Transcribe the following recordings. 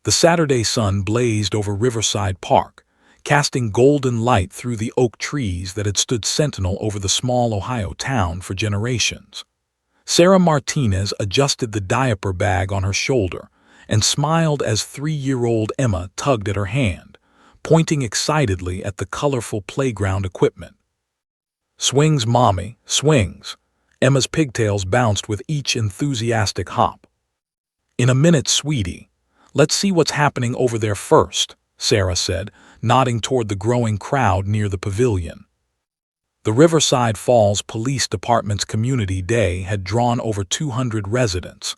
The Saturday sun blazed over Riverside Park, casting golden light through the oak trees that had stood sentinel over the small Ohio town for generations. Sarah Martinez adjusted the diaper bag on her shoulder and smiled as 3-year-old Emma tugged at her hand, pointing excitedly at the colorful playground equipment. "Swings, Mommy, swings." Emma's pigtails bounced with each enthusiastic hop. "In a minute, sweetie. Let's see what's happening over there first," Sarah said, nodding toward the growing crowd near the pavilion. The Riverside Falls Police Department's Community Day had drawn over 200 residents.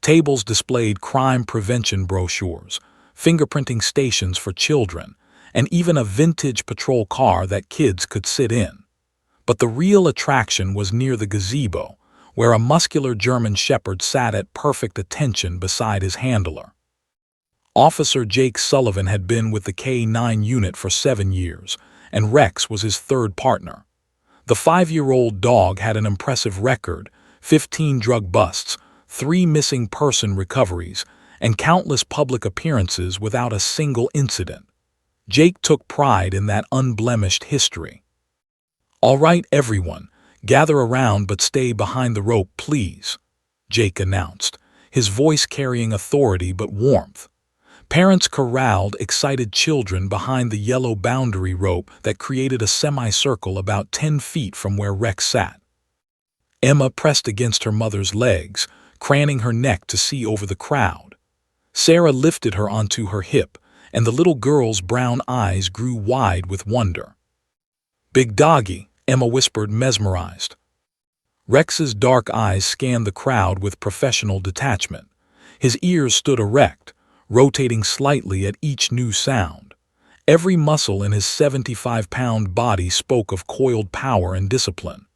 Tables displayed crime prevention brochures, fingerprinting stations for children, and even a vintage patrol car that kids could sit in. But the real attraction was near the gazebo, where a muscular German shepherd sat at perfect attention beside his handler. Officer Jake Sullivan had been with the K-9 unit for 7 years, and Rex was his third partner. The 5-year-old dog had an impressive record: 15 drug busts, 3 missing person recoveries, and countless public appearances without a single incident. Jake took pride in that unblemished history. "All right, everyone, gather around but stay behind the rope, please," Jake announced, his voice carrying authority but warmth. Parents corralled excited children behind the yellow boundary rope that created a semicircle about 10 feet from where Rex sat. Emma pressed against her mother's legs, craning her neck to see over the crowd. Sarah lifted her onto her hip, and the little girl's brown eyes grew wide with wonder. "Big doggy," Emma whispered, mesmerized. Rex's dark eyes scanned the crowd with professional detachment. His ears stood erect, rotating slightly at each new sound. Every muscle in his 75-pound body spoke of coiled power and discipline.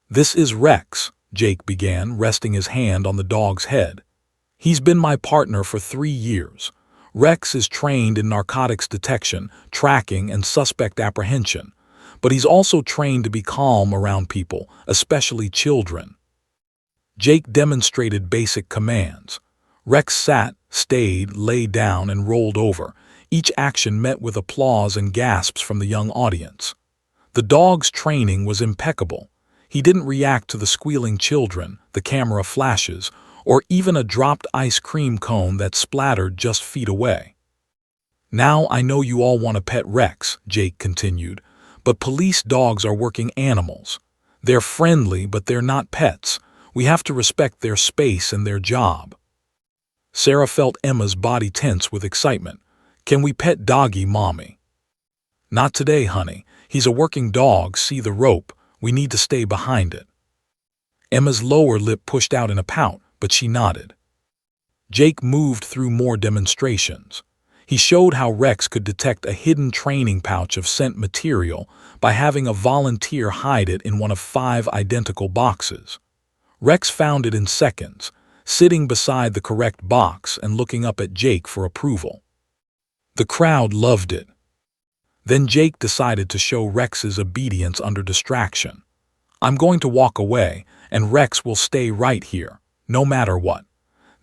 "This is Rex," Jake began, resting his hand on the dog's head. "He's been my partner for 3 years. Rex is trained in narcotics detection, tracking, and suspect apprehension, but he's also trained to be calm around people, especially children." Jake demonstrated basic commands. Rex sat, stayed, lay down, and rolled over, each action met with applause and gasps from the young audience. The dog's training was impeccable. He didn't react to the squealing children, the camera flashes, or even a dropped ice cream cone that splattered just feet away. "Now I know you all want to pet Rex," Jake continued, "but police dogs are working animals. They're friendly, but they're not pets. We have to respect their space and their job." Sarah felt Emma's body tense with excitement. "Can we pet Doggy, Mommy?" "Not today, honey. He's a working dog. See the rope? We need to stay behind it." Emma's lower lip pushed out in a pout, but she nodded. Jake moved through more demonstrations. He showed how Rex could detect a hidden training pouch of scent material by having a volunteer hide it in one of 5 identical boxes. Rex found it in seconds, sitting beside the correct box and looking up at Jake for approval. The crowd loved it. Then Jake decided to show Rex's obedience under distraction. "I'm going to walk away, and Rex will stay right here, no matter what.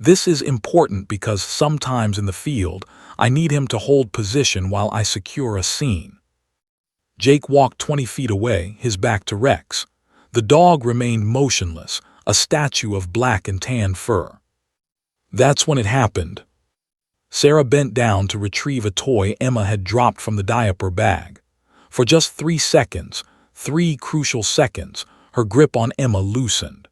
This is important because sometimes in the field, I need him to hold position while I secure a scene." Jake walked 20 feet away, his back to Rex. The dog remained motionless, a statue of black and tan fur. That's when it happened. Sarah bent down to retrieve a toy Emma had dropped from the diaper bag. For just 3 seconds, 3 crucial seconds, her grip on Emma loosened.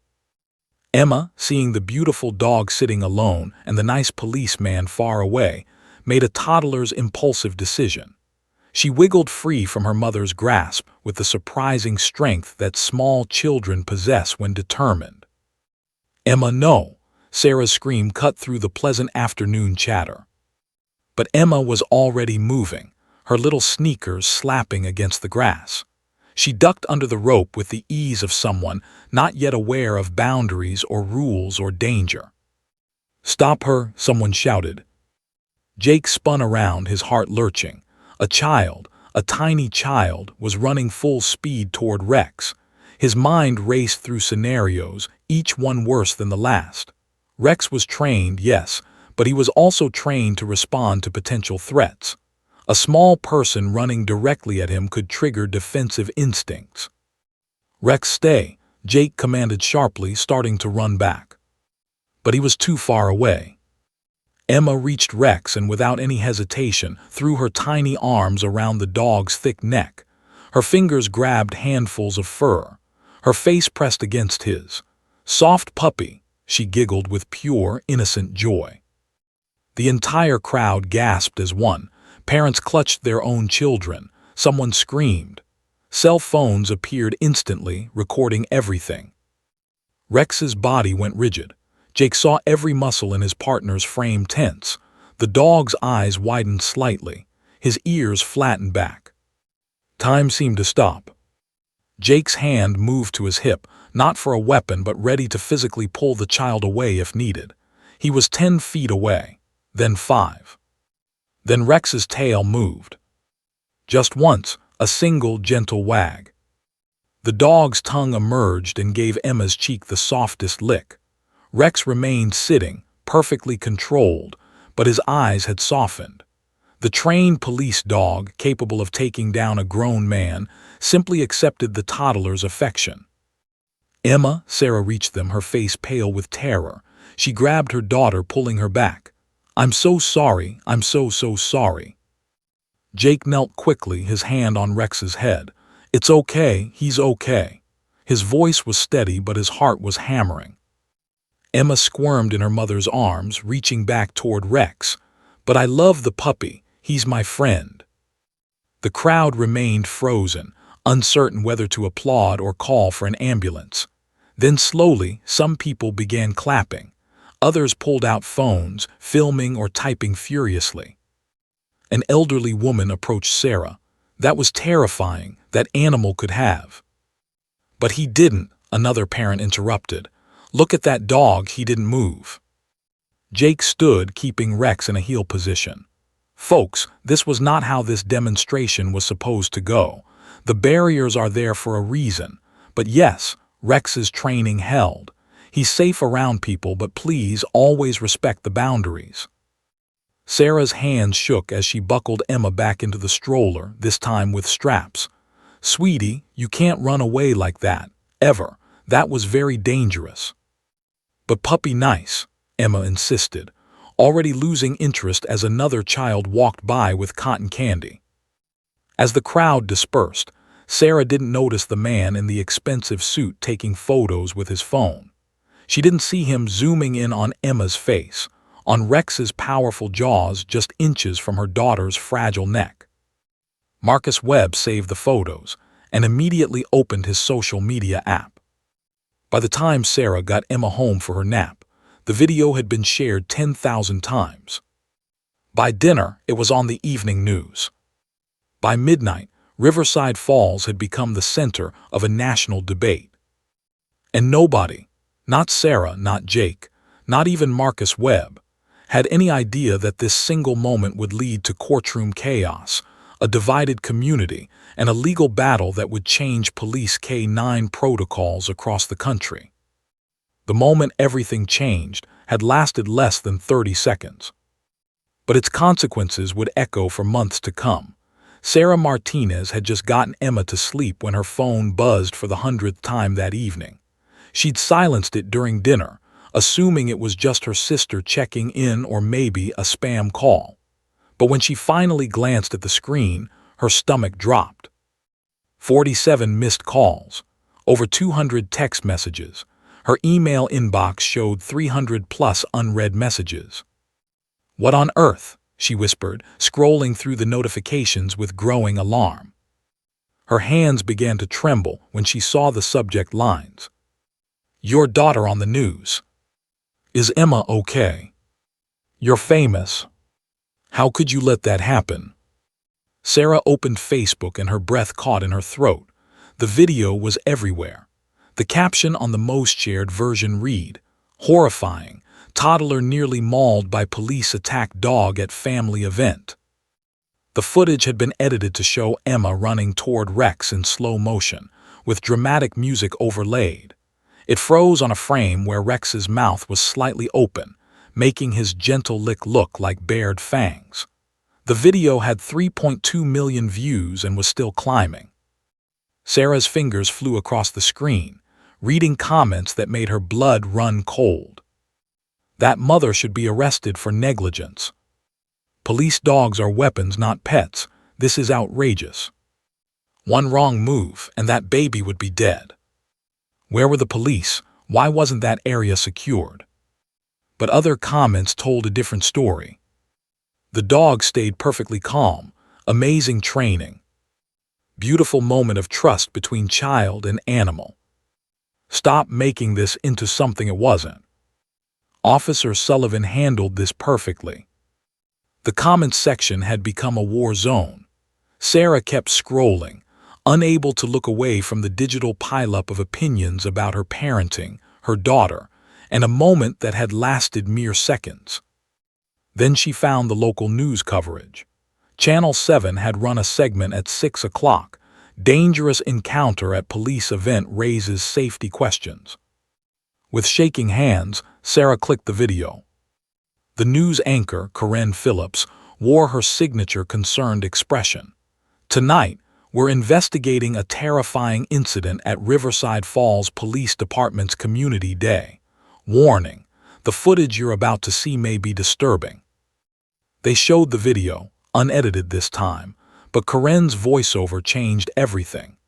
Emma, seeing the beautiful dog sitting alone and the nice policeman far away, made a toddler's impulsive decision. She wiggled free from her mother's grasp with the surprising strength that small children possess when determined. "Emma, no!" Sarah's scream cut through the pleasant afternoon chatter. But Emma was already moving, her little sneakers slapping against the grass. She ducked under the rope with the ease of someone not yet aware of boundaries or rules or danger. "Stop her!" someone shouted. Jake spun around, his heart lurching. A child, a tiny child, was running full speed toward Rex. His mind raced through scenarios, each one worse than the last. Rex was trained, yes, but he was also trained to respond to potential threats. A small person running directly at him could trigger defensive instincts. "Rex, stay," Jake commanded sharply, starting to run back. But he was too far away. Emma reached Rex and without any hesitation threw her tiny arms around the dog's thick neck. Her fingers grabbed handfuls of fur. Her face pressed against his. "Soft puppy," she giggled with pure, innocent joy. The entire crowd gasped as one. Parents clutched their own children. Someone screamed. Cell phones appeared instantly, recording everything. Rex's body went rigid. Jake saw every muscle in his partner's frame tense. The dog's eyes widened slightly. His ears flattened back. Time seemed to stop. Jake's hand moved to his hip, not for a weapon but ready to physically pull the child away if needed. He was 10 feet away, then 5. Then Rex's tail moved. Just once, a single gentle wag. The dog's tongue emerged and gave Emma's cheek the softest lick. Rex remained sitting, perfectly controlled, but his eyes had softened. The trained police dog, capable of taking down a grown man, simply accepted the toddler's affection. "Emma," Sarah reached them, her face pale with terror. She grabbed her daughter, pulling her back. "I'm so sorry, I'm so sorry." Jake knelt quickly, his hand on Rex's head. "It's okay, he's okay." His voice was steady, but his heart was hammering. Emma squirmed in her mother's arms, reaching back toward Rex. "But I love the puppy, he's my friend." The crowd remained frozen, uncertain whether to applaud or call for an ambulance. Then slowly, some people began clapping. Others pulled out phones, filming or typing furiously. An elderly woman approached Sarah. "That was terrifying, that animal could have." "But he didn't," another parent interrupted. "Look at that dog, he didn't move." Jake stood, keeping Rex in a heel position. "Folks, this was not how this demonstration was supposed to go. The barriers are there for a reason. But yes, Rex's training held. He's safe around people, but please always respect the boundaries." Sarah's hands shook as she buckled Emma back into the stroller, this time with straps. "Sweetie, you can't run away like that, ever. That was very dangerous." "But puppy nice," Emma insisted, already losing interest as another child walked by with cotton candy. As the crowd dispersed, Sarah didn't notice the man in the expensive suit taking photos with his phone. She didn't see him zooming in on Emma's face, on Rex's powerful jaws just inches from her daughter's fragile neck. Marcus Webb saved the photos and immediately opened his social media app. By the time Sarah got Emma home for her nap, the video had been shared 10,000 times. By dinner, it was on the evening news. By midnight, Riverside Falls had become the center of a national debate. And nobody, not Sarah, not Jake, not even Marcus Webb, had any idea that this single moment would lead to courtroom chaos, a divided community, and a legal battle that would change police K-9 protocols across the country. The moment everything changed had lasted less than 30 seconds. But its consequences would echo for months to come. Sarah Martinez had just gotten Emma to sleep when her phone buzzed for the 100th time that evening. She'd silenced it during dinner, assuming it was just her sister checking in or maybe a spam call. But when she finally glanced at the screen, her stomach dropped. 47 missed calls, over 200 text messages. Her email inbox showed 300+ unread messages. "What on earth?" she whispered, scrolling through the notifications with growing alarm. Her hands began to tremble when she saw the subject lines. "Your daughter on the news. Is Emma okay? You're famous. How could you let that happen?" Sarah opened Facebook and her breath caught in her throat. The video was everywhere. The caption on the most shared version read, "Horrifying. Toddler nearly mauled by police attack dog at family event." The footage had been edited to show Emma running toward Rex in slow motion, with dramatic music overlaid. It froze on a frame where Rex's mouth was slightly open, making his gentle lick look like bared fangs. The video had 3.2 million views and was still climbing. Sarah's fingers flew across the screen, reading comments that made her blood run cold. That mother should be arrested for negligence. Police dogs are weapons, not pets. This is outrageous. One wrong move, and that baby would be dead. Where were the police? Why wasn't that area secured? But other comments told a different story. The dog stayed perfectly calm. Amazing training. Beautiful moment of trust between child and animal. Stop making this into something it wasn't. Officer Sullivan handled this perfectly. The comments section had become a war zone. Sarah kept scrolling, unable to look away from the digital pileup of opinions about her parenting, her daughter, and a moment that had lasted mere seconds. Then she found the local news coverage. Channel 7 had run a segment at 6 o'clock. Dangerous encounter at police event raises safety questions. With shaking hands, Sarah clicked the video. The news anchor, Corinne Phillips, wore her signature concerned expression. Tonight, we're investigating a terrifying incident at Riverside Falls Police Department's Community Day. Warning, the footage you're about to see may be disturbing. They showed the video, unedited this time, but Corinne's voiceover changed everything.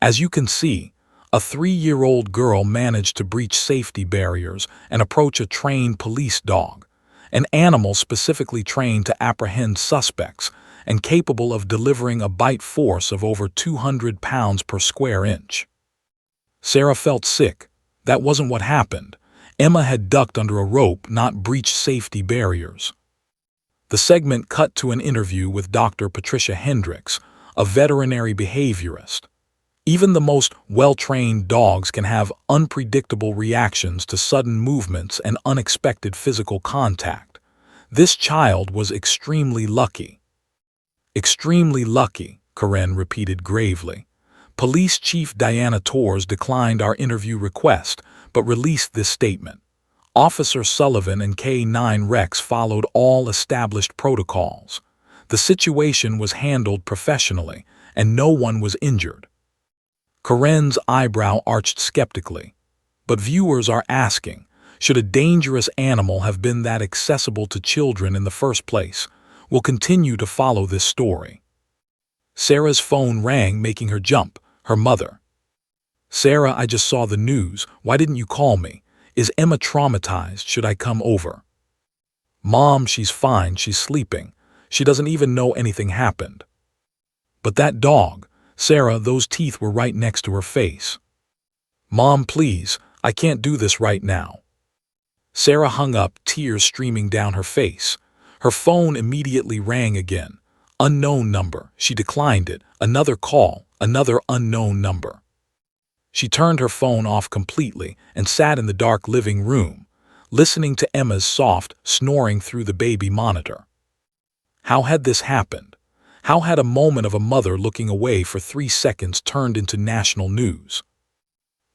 As you can see, a 3-year-old girl managed to breach safety barriers and approach a trained police dog, an animal specifically trained to apprehend suspects and capable of delivering a bite force of over 200 pounds per square inch. Sarah felt sick. That wasn't what happened. Emma had ducked under a rope, not breached safety barriers. The segment cut to an interview with Dr. Patricia Hendricks, a veterinary behaviorist. Even the most well-trained dogs can have unpredictable reactions to sudden movements and unexpected physical contact. This child was extremely lucky. Extremely lucky, Corinne repeated gravely. Police Chief Diana Torres declined our interview request, but released this statement. Officer Sullivan and K9 Rex followed all established protocols. The situation was handled professionally, and no one was injured. Corinne's eyebrow arched skeptically. But viewers are asking, should a dangerous animal have been that accessible to children in the first place? We'll continue to follow this story. Sarah's phone rang, making her jump. Her mother. Sarah, I just saw the news. Why didn't you call me? Is Emma traumatized? Should I come over? Mom, she's fine. She's sleeping. She doesn't even know anything happened. But that dog, Sarah, those teeth were right next to her face. Mom, please, I can't do this right now. Sarah hung up, tears streaming down her face. Her phone immediately rang again. Unknown number. She declined it. Another call, another unknown number. She turned her phone off completely and sat in the dark living room, listening to Emma's soft snoring through the baby monitor. How had this happened? How had a moment of a mother looking away for 3 seconds turned into national news?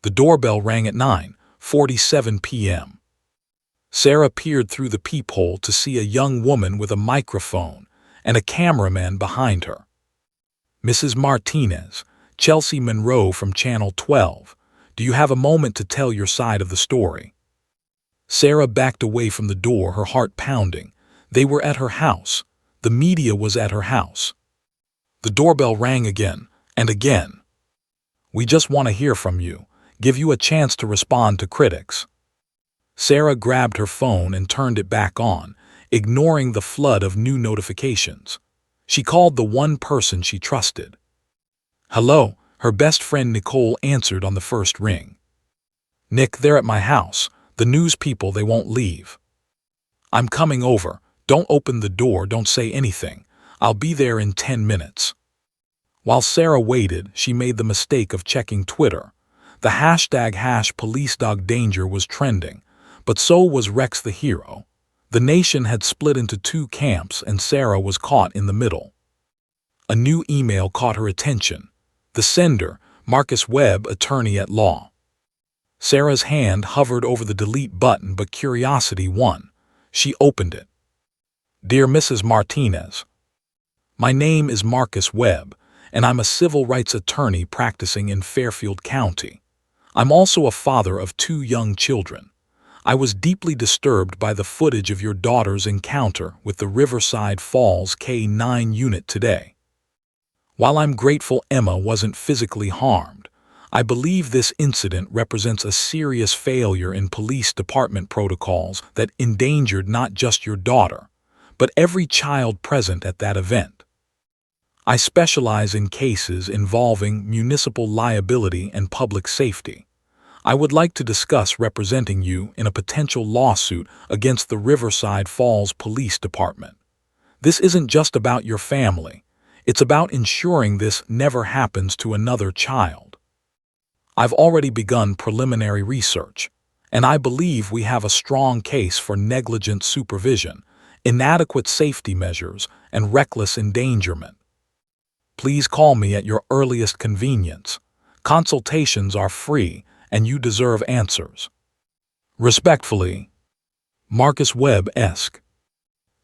The doorbell rang at 9:47 p.m. Sarah peered through the peephole to see a young woman with a microphone and a cameraman behind her. Mrs. Martinez, Chelsea Monroe from Channel 12, do you have a moment to tell your side of the story? Sarah backed away from the door, her heart pounding. They were at her house. The media was at her house. The doorbell rang again and again. We just want to hear from you, give you a chance to respond to critics. Sarah grabbed her phone and turned it back on, ignoring the flood of new notifications. She called the one person she trusted. Hello, her best friend Nicole answered on the first ring. Nick, they're at my house. The news people, they won't leave. I'm coming over. Don't open the door, don't say anything. I'll be there in 10 minutes. While Sarah waited, she made the mistake of checking Twitter. The hashtag #PoliceDogDanger was trending, but so was Rex the Hero. The nation had split into 2 camps and Sarah was caught in the middle. A new email caught her attention. The sender, Marcus Webb, attorney at law. Sarah's hand hovered over the delete button, but curiosity won. She opened it. Dear Mrs. Martinez, my name is Marcus Webb, and I'm a civil rights attorney practicing in Fairfield County. I'm also a father of 2 young children. I was deeply disturbed by the footage of your daughter's encounter with the Riverside Falls K-9 unit today. While I'm grateful Emma wasn't physically harmed, I believe this incident represents a serious failure in police department protocols that endangered not just your daughter, but every child present at that event. I specialize in cases involving municipal liability and public safety. I would like to discuss representing you in a potential lawsuit against the Riverside Falls Police Department. This isn't just about your family. It's about ensuring this never happens to another child. I've already begun preliminary research, and I believe we have a strong case for negligent supervision, inadequate safety measures, and reckless endangerment. Please call me at your earliest convenience. Consultations are free, and you deserve answers. Respectfully, Marcus Webb-esque.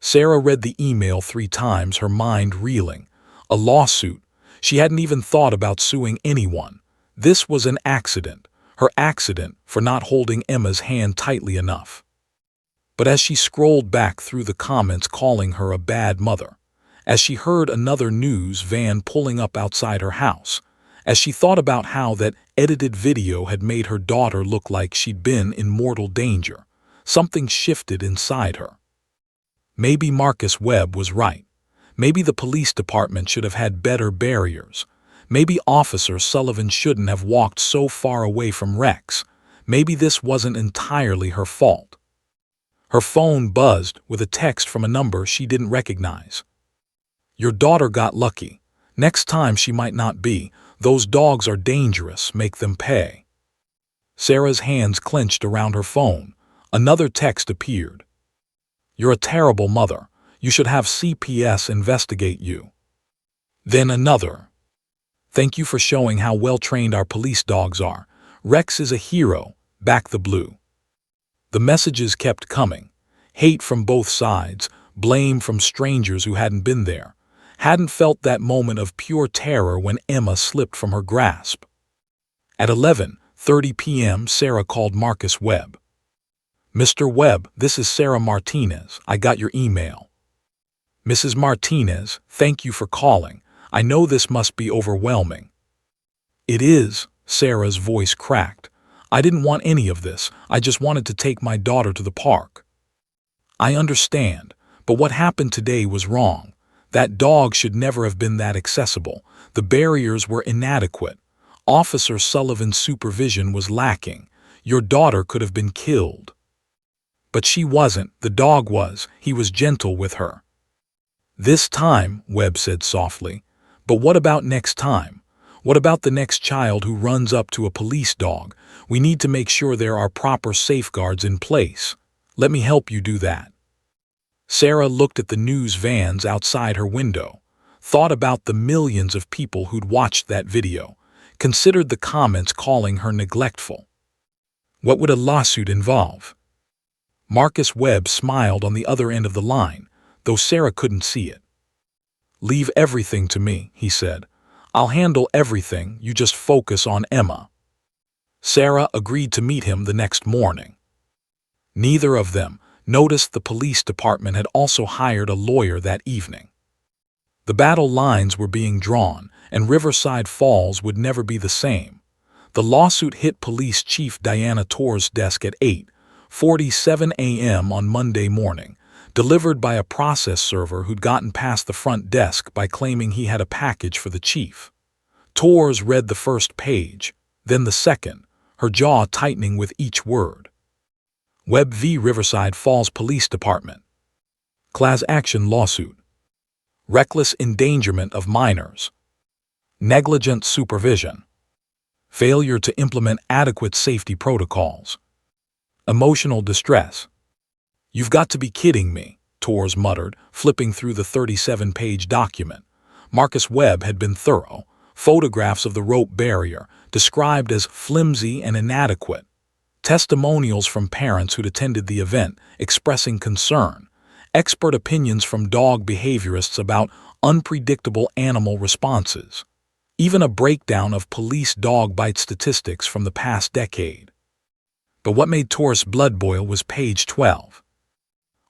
Sarah read the email 3 times, her mind reeling. A lawsuit. She hadn't even thought about suing anyone. This was an accident, her accident for not holding Emma's hand tightly enough. But as she scrolled back through the comments calling her a bad mother, as she heard another news van pulling up outside her house, as she thought about how that edited video had made her daughter look like she'd been in mortal danger, something shifted inside her. Maybe Marcus Webb was right. Maybe the police department should have had better barriers. Maybe Officer Sullivan shouldn't have walked so far away from Rex. Maybe this wasn't entirely her fault. Her phone buzzed with a text from a number she didn't recognize. Your daughter got lucky. Next time she might not be. Those dogs are dangerous, make them pay. Sarah's hands clenched around her phone. Another text appeared. You're a terrible mother. You should have CPS investigate you. Then another. Thank you for showing how well-trained our police dogs are. Rex is a hero. Back the blue. The messages kept coming. Hate from both sides, blame from strangers who hadn't been there, hadn't felt that moment of pure terror when Emma slipped from her grasp. At 11:30 p.m., Sarah called Marcus Webb. Mr. Webb, this is Sarah Martinez. I got your email. Mrs. Martinez, thank you for calling. I know this must be overwhelming. It is, Sarah's voice cracked. I didn't want any of this. I just wanted to take my daughter to the park. I understand, but what happened today was wrong. That dog should never have been that accessible. The barriers were inadequate. Officer Sullivan's supervision was lacking. Your daughter could have been killed. But she wasn't. The dog was. He was gentle with her. This time, Webb said softly. But what about next time? What about the next child who runs up to a police dog? We need to make sure there are proper safeguards in place. Let me help you do that. Sarah looked at the news vans outside her window, thought about the millions of people who'd watched that video, considered the comments calling her neglectful. What would a lawsuit involve? Marcus Webb smiled on the other end of the line, though Sarah couldn't see it. Leave everything to me, he said. I'll handle everything, you just focus on Emma. Sarah agreed to meet him the next morning. Neither of them noticed the police department had also hired a lawyer that evening. The battle lines were being drawn, and Riverside Falls would never be the same. The lawsuit hit Police Chief Diana Torres' desk at 8:47 a.m. on Monday morning, delivered by a process server who'd gotten past the front desk by claiming he had a package for the chief. Torres read the first page, then the second, her jaw tightening with each word. Webb v. Riverside Falls Police Department. Class action lawsuit. Reckless endangerment of minors. Negligent supervision. Failure to implement adequate safety protocols. Emotional distress. You've got to be kidding me, Torres muttered, flipping through the 37-page document. Marcus Webb had been thorough. Photographs of the rope barrier, described as flimsy and inadequate. testimonials from parents who'd attended the event expressing concern, expert opinions from dog behaviorists about unpredictable animal responses, even a breakdown of police dog bite statistics from the past decade. But what made Tor's blood boil was page 12.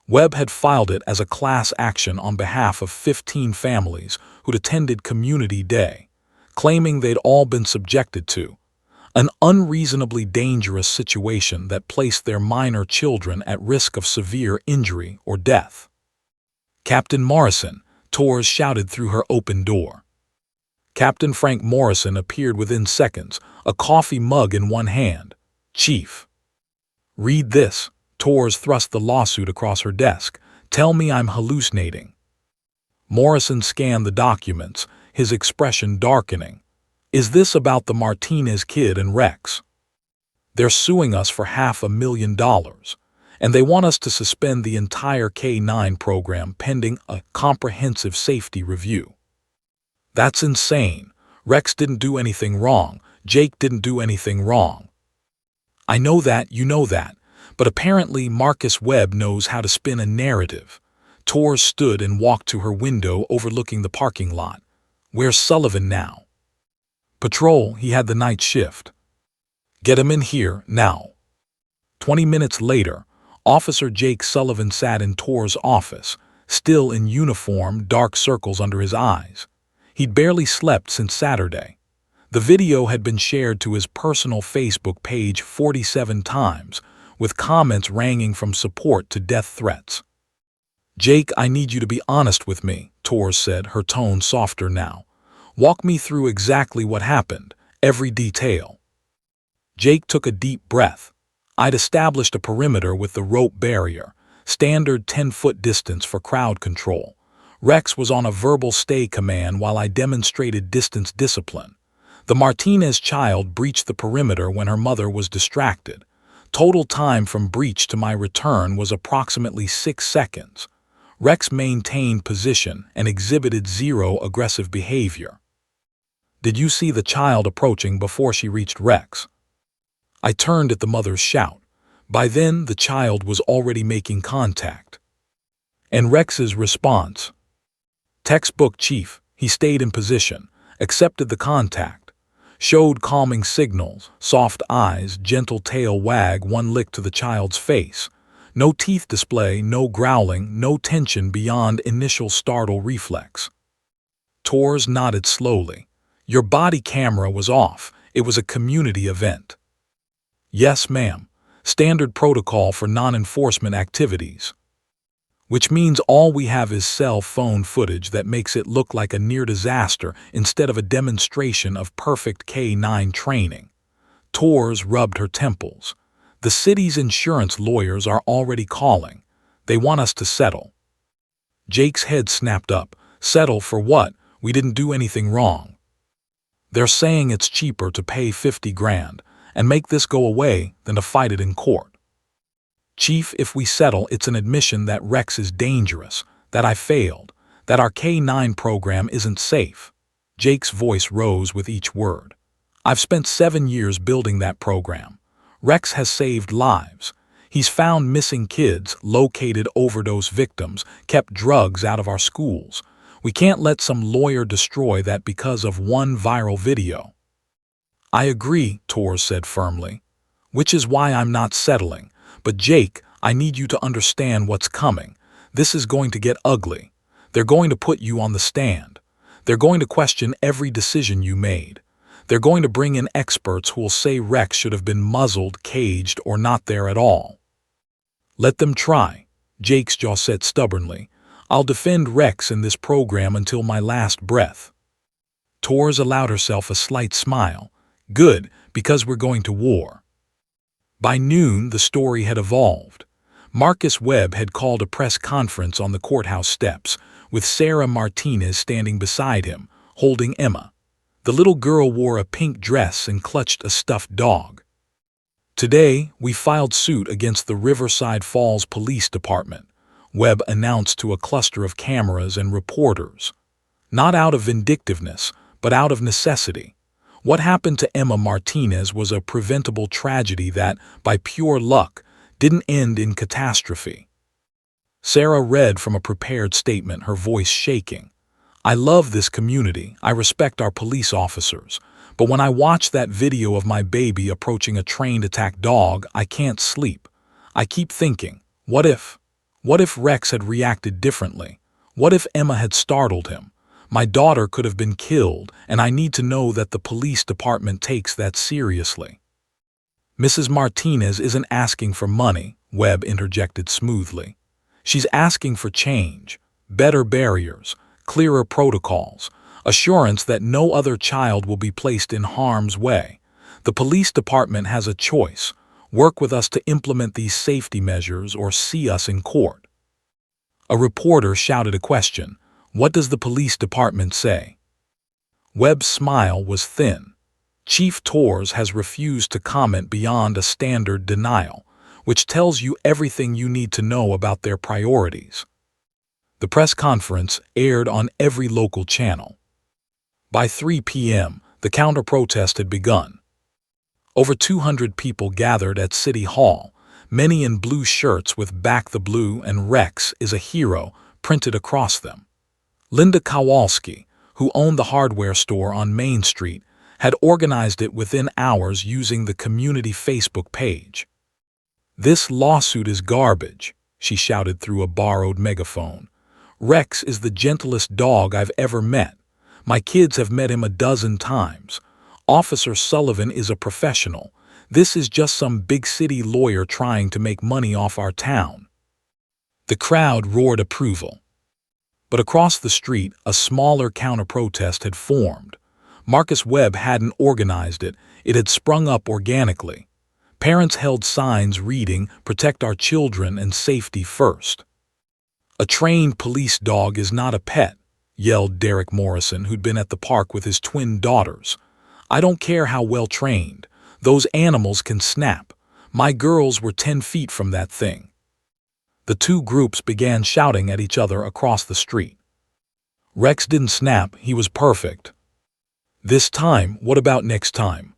Webb had filed it as a class action on behalf of 15 families who'd attended Community Day, claiming they'd all been subjected to an unreasonably dangerous situation that placed their minor children at risk of severe injury or death. "Captain Morrison," Torres shouted through her open door. Captain Frank Morrison appeared within seconds, a coffee mug in one hand. "Chief." "Read this." Torres thrust the lawsuit across her desk. "Tell me I'm hallucinating." Morrison scanned the documents, his expression darkening. "Is this about the Martinez kid and Rex? They're suing us for $500,000, and they want us to suspend the entire K-9 program pending a comprehensive safety review." "That's insane. Rex didn't do anything wrong. Jake didn't do anything wrong." "I know that, you know that, but apparently Marcus Webb knows how to spin a narrative." Torres stood and walked to her window overlooking the parking lot. "Where's Sullivan now?" "Patrol, he had the night shift." "Get him in here, now." 20 minutes later, Officer Jake Sullivan sat in Torres' office, still in uniform, dark circles under his eyes. He'd barely slept since Saturday. The video had been shared to his personal Facebook page 47 times, with comments ranging from support to death threats. "Jake, I need you to be honest with me," Torres said, her tone softer now. "Walk me through exactly what happened, every detail." Jake took a deep breath. "I'd established a perimeter with the rope barrier, standard 10-foot distance for crowd control. Rex was on a verbal stay command while I demonstrated distance discipline. The Martinez child breached the perimeter when her mother was distracted. Total time from breach to my return was approximately 6 seconds. Rex maintained position and exhibited zero aggressive behavior." "Did you see the child approaching before she reached Rex?" "I turned at the mother's shout. By then, the child was already making contact." "And Rex's response?" "Textbook, Chief. He stayed in position, accepted the contact, showed calming signals, soft eyes, gentle tail wag, one lick to the child's face. No teeth display, no growling, no tension beyond initial startle reflex." Torres nodded slowly. "Your body camera was off. It was a community event." "Yes, ma'am. Standard protocol for non-enforcement activities." "Which means all we have is cell phone footage that makes it look like a near disaster instead of a demonstration of perfect K-9 training." Torres rubbed her temples. "The city's insurance lawyers are already calling. They want us to settle." Jake's head snapped up. "Settle for what? We didn't do anything wrong." "They're saying it's cheaper to pay 50 grand and make this go away than to fight it in court." "Chief, if we settle, it's an admission that Rex is dangerous, that I failed, that our K-9 program isn't safe." Jake's voice rose with each word. "I've spent 7 years building that program. Rex has saved lives. He's found missing kids, located overdose victims, kept drugs out of our schools. We can't let some lawyer destroy that because of one viral video." "I agree," Torres said firmly, "which is why I'm not settling. But Jake, I need you to understand what's coming. This is going to get ugly. They're going to put you on the stand. They're going to question every decision you made. They're going to bring in experts who will say Rex should have been muzzled, caged, or not there at all." "Let them try," Jake's jaw said stubbornly. "I'll defend Rex in this program until my last breath." Torres allowed herself a slight smile. "Good, because we're going to war." By noon, the story had evolved. Marcus Webb had called a press conference on the courthouse steps, with Sarah Martinez standing beside him, holding Emma. The little girl wore a pink dress and clutched a stuffed dog. "Today, we filed suit against the Riverside Falls Police Department," Webb announced to a cluster of cameras and reporters. "Not out of vindictiveness, but out of necessity. What happened to Emma Martinez was a preventable tragedy that, by pure luck, didn't end in catastrophe. Sarah read from a prepared statement, her voice shaking. I love this community, I respect our police officers, but when I watch that video of my baby approaching a trained attack dog, I can't sleep. I keep thinking, what if? What if Rex had reacted differently? What if Emma had startled him? My daughter could have been killed, and I need to know that the police department takes that seriously. Mrs. Martinez isn't asking for money, Webb interjected smoothly. She's asking for change, better barriers, clearer protocols, assurance that no other child will be placed in harm's way. The police department has a choice: work with us to implement these safety measures or see us in court. A reporter shouted a question. What does the police department say? Webb's smile was thin. Chief Torres has refused to comment beyond a standard denial, which tells you everything you need to know about their priorities. The press conference aired on every local channel. By 3 p.m., the counter-protest had begun. Over 200 people gathered at City Hall, many in blue shirts with "Back the Blue" and "Rex is a hero" printed across them. Linda Kowalski, who owned the hardware store on Main Street, had organized it within hours using the community Facebook page. "This lawsuit is garbage," she shouted through a borrowed megaphone. "Rex is the gentlest dog I've ever met. My kids have met him a dozen times. Officer Sullivan is a professional. This is just some big city lawyer trying to make money off our town." The crowd roared approval. But across the street, a smaller counter-protest had formed. Marcus Webb hadn't organized it, it had sprung up organically. Parents held signs reading, "Protect our children and safety first." "A trained police dog is not a pet," yelled Derek Morrison, who'd been at the park with his twin daughters. "I don't care how well trained. Those animals can snap. My girls were 10 feet from that thing." The two groups began shouting at each other across the street. "Rex didn't snap, he was perfect." "This time, what about next time?"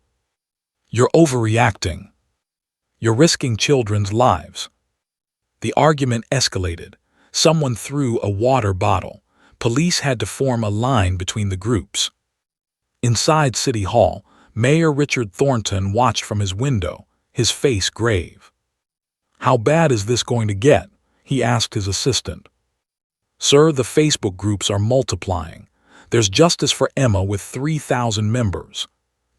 "You're overreacting. You're risking children's lives." The argument escalated. Someone threw a water bottle. Police had to form a line between the groups. Inside City Hall, Mayor Richard Thornton watched from his window, his face grave. "How bad is this going to get?" he asked his assistant. "Sir, the Facebook groups are multiplying. There's Justice for Emma with 3,000 members.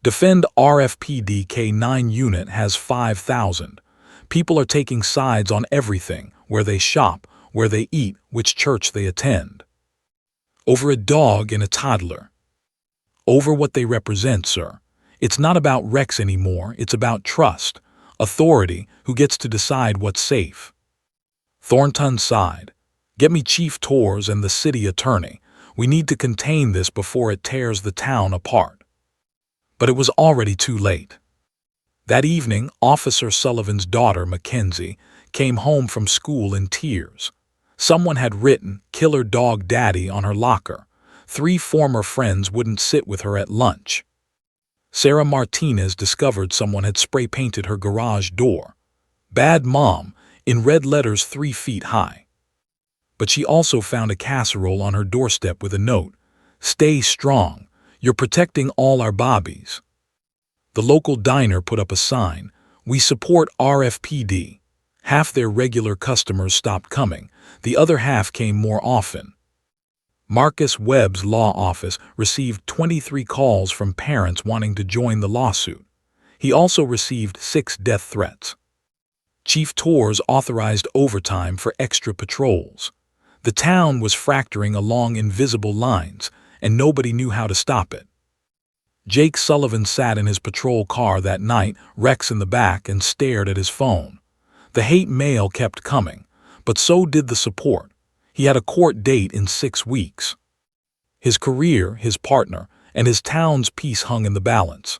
Defend RFPD K9 unit has 5,000. People are taking sides on everything: where they shop, where they eat, which church they attend. Over a dog and a toddler. Over what they represent, sir. It's not about Rex anymore, it's about trust, authority, who gets to decide what's safe." Thornton sighed. "Get me Chief Torres and the city attorney. We need to contain this before it tears the town apart." But it was already too late. That evening, Officer Sullivan's daughter, Mackenzie, came home from school in tears. Someone had written "Killer Dog Daddy" on her locker. 3 former friends wouldn't sit with her at lunch. Sarah Martinez discovered someone had spray-painted her garage door. "Bad Mom," in red letters 3 feet high. But she also found a casserole on her doorstep with a note: "Stay strong. You're protecting all our bobbies." The local diner put up a sign: "We support RFPD." Half their regular customers stopped coming. The other half came more often. Marcus Webb's law office received 23 calls from parents wanting to join the lawsuit. He also received 6 death threats. Chief Torres authorized overtime for extra patrols. The town was fracturing along invisible lines, and nobody knew how to stop it. Jake Sullivan sat in his patrol car that night, Rex in the back, and stared at his phone. The hate mail kept coming, but so did the support. He had a court date in 6 weeks. His career, his partner, and his town's peace hung in the balance.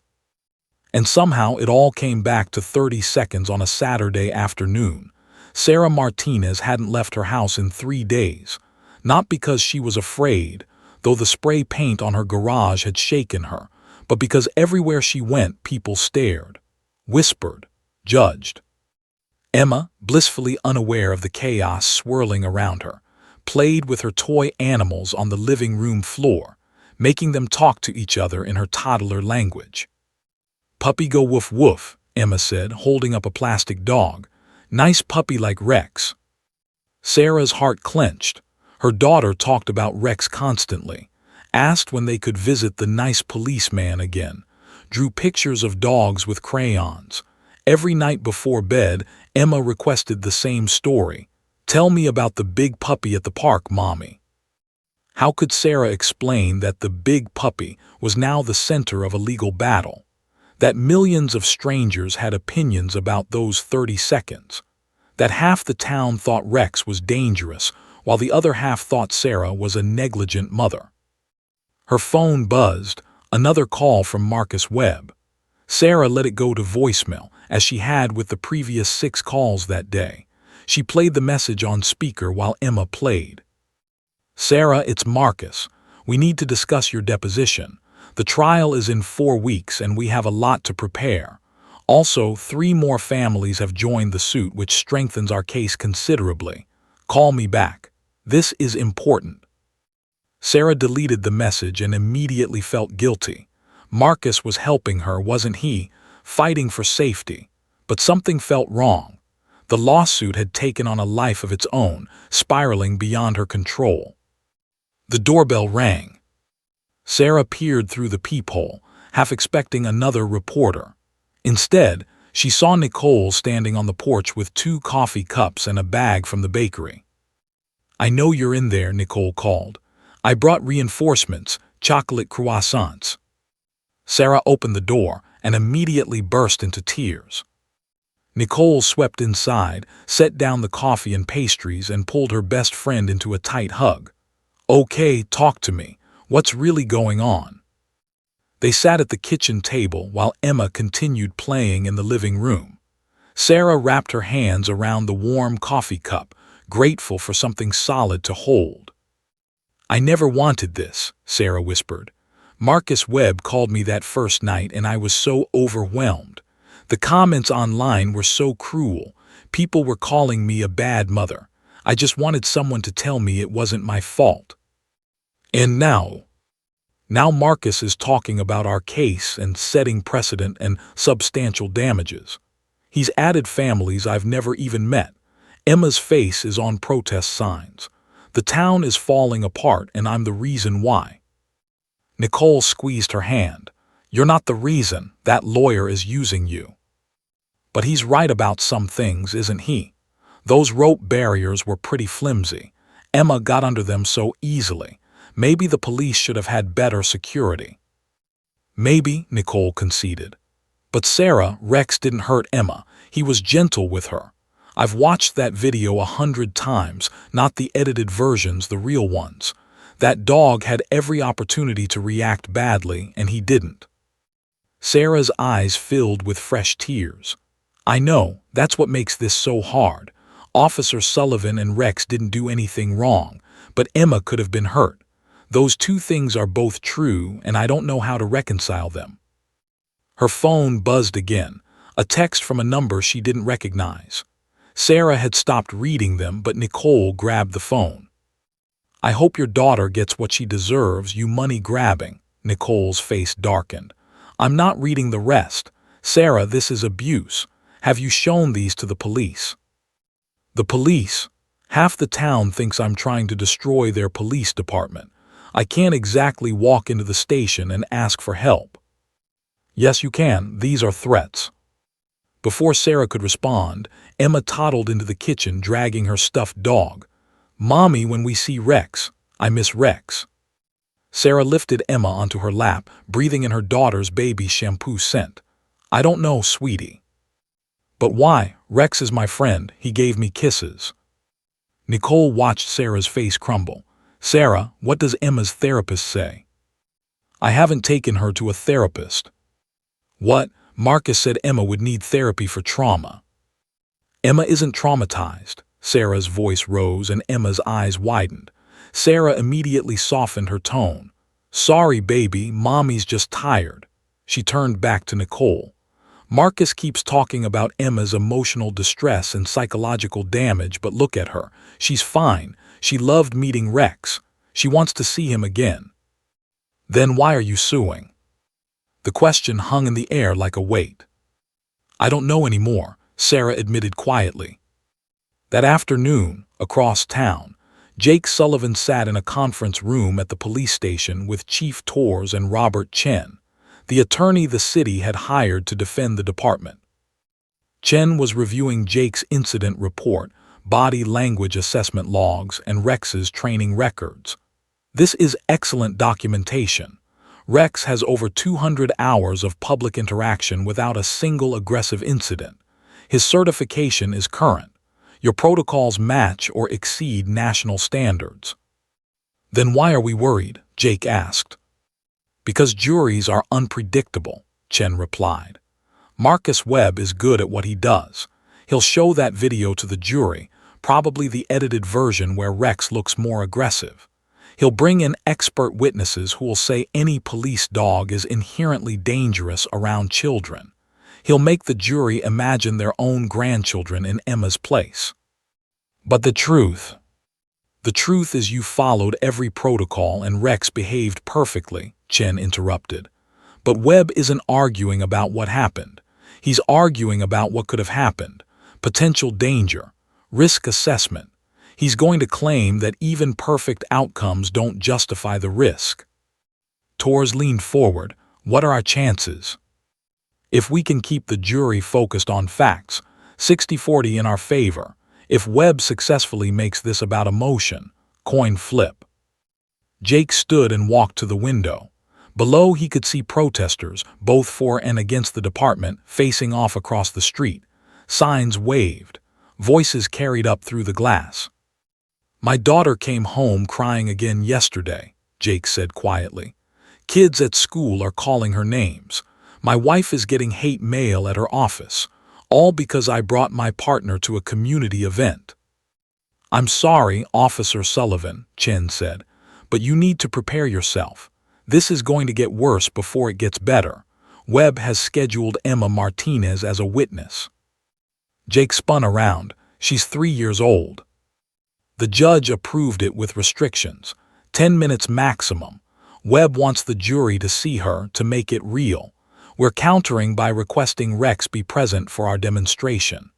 And somehow it all came back to 30 seconds on a Saturday afternoon. Sarah Martinez hadn't left her house in 3 days. Not because she was afraid, though the spray paint on her garage had shaken her, but because everywhere she went people stared, whispered, judged. Emma, blissfully unaware of the chaos swirling around her, played with her toy animals on the living room floor, making them talk to each other in her toddler language. "Puppy go woof woof," Emma said, holding up a plastic dog. "Nice puppy like Rex." Sarah's heart clenched. Her daughter talked about Rex constantly, asked when they could visit the nice policeman again, drew pictures of dogs with crayons. Every night before bed, Emma requested the same story. "Tell me about the big puppy at the park, Mommy." How could Sarah explain that the big puppy was now the center of a legal battle? That millions of strangers had opinions about those 30 seconds? That half the town thought Rex was dangerous, while the other half thought Sarah was a negligent mother? Her phone buzzed, another call from Marcus Webb. Sarah let it go to voicemail, as she had with the previous 6 calls that day. She played the message on speaker while Emma played. "Sarah, it's Marcus. We need to discuss your deposition. The trial is in 4 weeks and we have a lot to prepare. Also, 3 more families have joined the suit, which strengthens our case considerably. Call me back. This is important." Sarah deleted the message and immediately felt guilty. Marcus was helping her, wasn't he? Fighting for safety. But something felt wrong. The lawsuit had taken on a life of its own, spiraling beyond her control. The doorbell rang. Sarah peered through the peephole, half expecting another reporter. Instead, she saw Nicole standing on the porch with 2 coffee cups and a bag from the bakery. "I know you're in there," Nicole called. "I brought reinforcements, chocolate croissants." Sarah opened the door and immediately burst into tears. Nicole swept inside, set down the coffee and pastries, and pulled her best friend into a tight hug. "Okay, talk to me. What's really going on?" They sat at the kitchen table while Emma continued playing in the living room. Sarah wrapped her hands around the warm coffee cup, grateful for something solid to hold. "I never wanted this," Sarah whispered. "Marcus Webb called me that first night and I was so overwhelmed. The comments online were so cruel. People were calling me a bad mother. I just wanted someone to tell me it wasn't my fault. And now Marcus is talking about our case and setting precedent and substantial damages. He's added families I've never even met. Emma's face is on protest signs. The town is falling apart and I'm the reason why." Nicole squeezed her hand. "You're not the reason. That lawyer is using you." "But he's right about some things, isn't he? Those rope barriers were pretty flimsy. Emma got under them so easily. Maybe the police should have had better security." "Maybe," Nicole conceded. "But Sarah, Rex didn't hurt Emma. He was gentle with her. I've watched that video 100 times, not the edited versions, the real ones. That dog had every opportunity to react badly, and he didn't." Sarah's eyes filled with fresh tears. "I know, that's what makes this so hard. Officer Sullivan and Rex didn't do anything wrong, but Emma could have been hurt. Those 2 things are both true, and I don't know how to reconcile them." Her phone buzzed again, a text from a number she didn't recognize. Sarah had stopped reading them, but Nicole grabbed the phone. "I hope your daughter gets what she deserves, you money-grabbing." Nicole's face darkened. "I'm not reading the rest. Sarah, this is abuse. Have you shown these to the police?" "The police? Half the town thinks I'm trying to destroy their police department. I can't exactly walk into the station and ask for help." "Yes, you can. These are threats." Before Sarah could respond, Emma toddled into the kitchen, dragging her stuffed dog. "Mommy, when we see Rex, I miss Rex." Sarah lifted Emma onto her lap, breathing in her daughter's baby shampoo scent. "I don't know, sweetie." "But why? Rex is my friend. He gave me kisses." Nicole watched Sarah's face crumble. "Sarah, what does Emma's therapist say?" "I haven't taken her to a therapist." "What? Marcus said Emma would need therapy for trauma." "Emma isn't traumatized." Sarah's voice rose and Emma's eyes widened. Sarah immediately softened her tone. "Sorry, baby, Mommy's just tired." She turned back to Nicole. Marcus keeps talking about Emma's emotional distress and psychological damage, but look at her. She's fine. She loved meeting Rex. She wants to see him again. Then why are you suing? The question hung in the air like a weight. I don't know anymore, Sarah admitted quietly. That afternoon, across town, Jake Sullivan sat in a conference room at the police station with Chief Torres and Robert Chen, the attorney the city had hired to defend the department. Chen was reviewing Jake's incident report, body language assessment logs, and Rex's training records. This is excellent documentation. Rex has over 200 hours of public interaction without a single aggressive incident. His certification is current. Your protocols match or exceed national standards. Then why are we worried? Jake asked. Because juries are unpredictable, Chen replied. Marcus Webb is good at what he does. He'll show that video to the jury, probably the edited version where Rex looks more aggressive. He'll bring in expert witnesses who will say any police dog is inherently dangerous around children. He'll make the jury imagine their own grandchildren in Emma's place. But the truth is you followed every protocol and Rex behaved perfectly, Chen interrupted. But Webb isn't arguing about what happened. He's arguing about what could have happened, potential danger, risk assessment. He's going to claim that even perfect outcomes don't justify the risk. Torres leaned forward. What are our chances? If we can keep the jury focused on facts, 60-40 in our favor. If Webb successfully makes this about emotion, coin flip. Jake stood and walked to the window. Below he could see protesters, both for and against the department, facing off across the street. Signs waved. Voices carried up through the glass. My daughter came home crying again yesterday, Jake said quietly. Kids at school are calling her names. My wife is getting hate mail at her office, all because I brought my partner to a community event. I'm sorry, Officer Sullivan, Chen said, but you need to prepare yourself. This is going to get worse before it gets better. Webb has scheduled Emma Martinez as a witness. Jake spun around. She's 3 years old. The judge approved it with restrictions, 10 minutes maximum. Webb wants the jury to see her to make it real. We're countering by requesting Rex be present for our demonstration.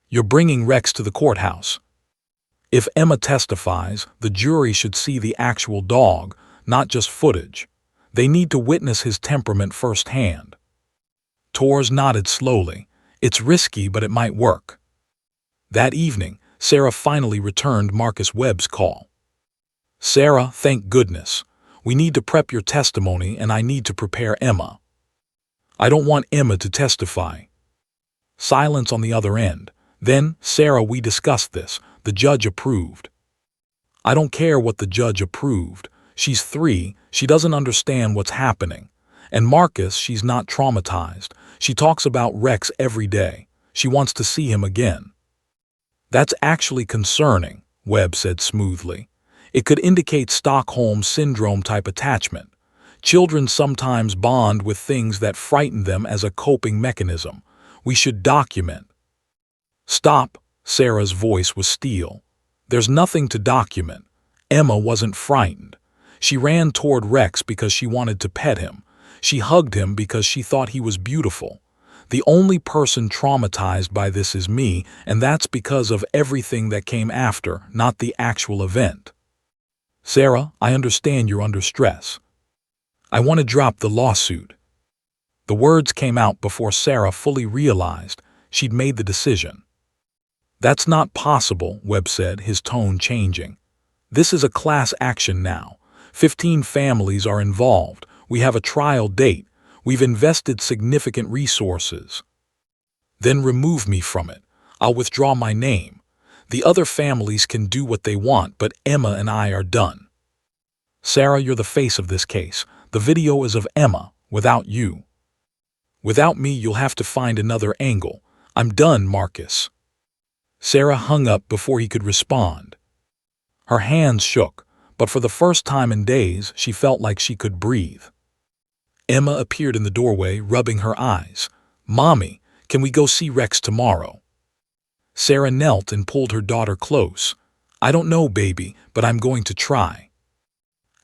You're bringing Rex to the courthouse. If Emma testifies, the jury should see the actual dog, not just footage. They need to witness his temperament firsthand. Torres nodded slowly. It's risky, but it might work. That evening, Sarah finally returned Marcus Webb's call. Sarah, thank goodness. We need to prep your testimony and I need to prepare Emma. I don't want Emma to testify. Silence on the other end. Then, Sarah, we discussed this. The judge approved. I don't care what the judge approved. She's 3. She doesn't understand what's happening. And Marcus, she's not traumatized. She talks about Rex every day. She wants to see him again. That's actually concerning, Webb said smoothly. It could indicate Stockholm Syndrome type attachment. Children sometimes bond with things that frighten them as a coping mechanism. We should document. Stop, Sarah's voice was steel. There's nothing to document. Emma wasn't frightened. She ran toward Rex because she wanted to pet him. She hugged him because she thought he was beautiful. The only person traumatized by this is me, and that's because of everything that came after, not the actual event. Sarah, I understand you're under stress. I want to drop the lawsuit. The words came out before Sarah fully realized she'd made the decision. That's not possible, Webb said, his tone changing. This is a class action now. 15 families are involved. We have a trial date. We've invested significant resources. Then remove me from it. I'll withdraw my name. The other families can do what they want, but Emma and I are done. Sarah, you're the face of this case. The video is of Emma, without you. Without me, you'll have to find another angle. I'm done, Marcus. Sarah hung up before he could respond. Her hands shook, but for the first time in days, she felt like she could breathe. Emma appeared in the doorway, rubbing her eyes. "Mommy, can we go see Rex tomorrow?" Sarah knelt and pulled her daughter close. "I don't know, baby, but I'm going to try."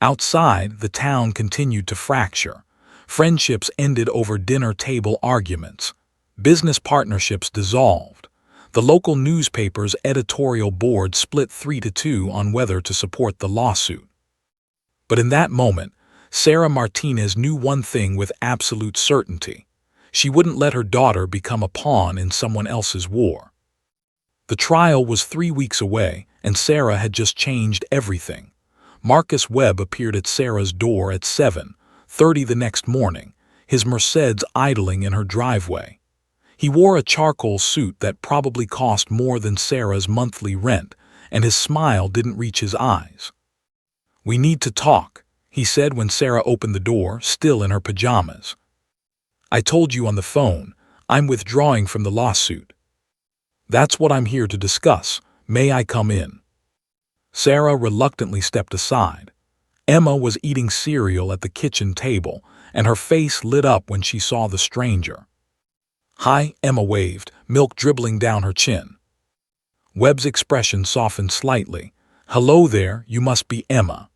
Outside, the town continued to fracture. Friendships ended over dinner table arguments. Business partnerships dissolved. The local newspaper's editorial board split 3-2 on whether to support the lawsuit. But in that moment, Sarah Martinez knew one thing with absolute certainty. She wouldn't let her daughter become a pawn in someone else's war. The trial was 3 weeks away, and Sarah had just changed everything. Marcus Webb appeared at Sarah's door at 7:30 the next morning, his Mercedes idling in her driveway. He wore a charcoal suit that probably cost more than Sarah's monthly rent, and his smile didn't reach his eyes. "We need to talk," he said when Sarah opened the door, still in her pajamas. "I told you on the phone, I'm withdrawing from the lawsuit." "That's what I'm here to discuss. May I come in?" Sarah reluctantly stepped aside. Emma was eating cereal at the kitchen table, and her face lit up when she saw the stranger. "Hi," Emma waved, milk dribbling down her chin. Webb's expression softened slightly. "Hello there, you must be Emma."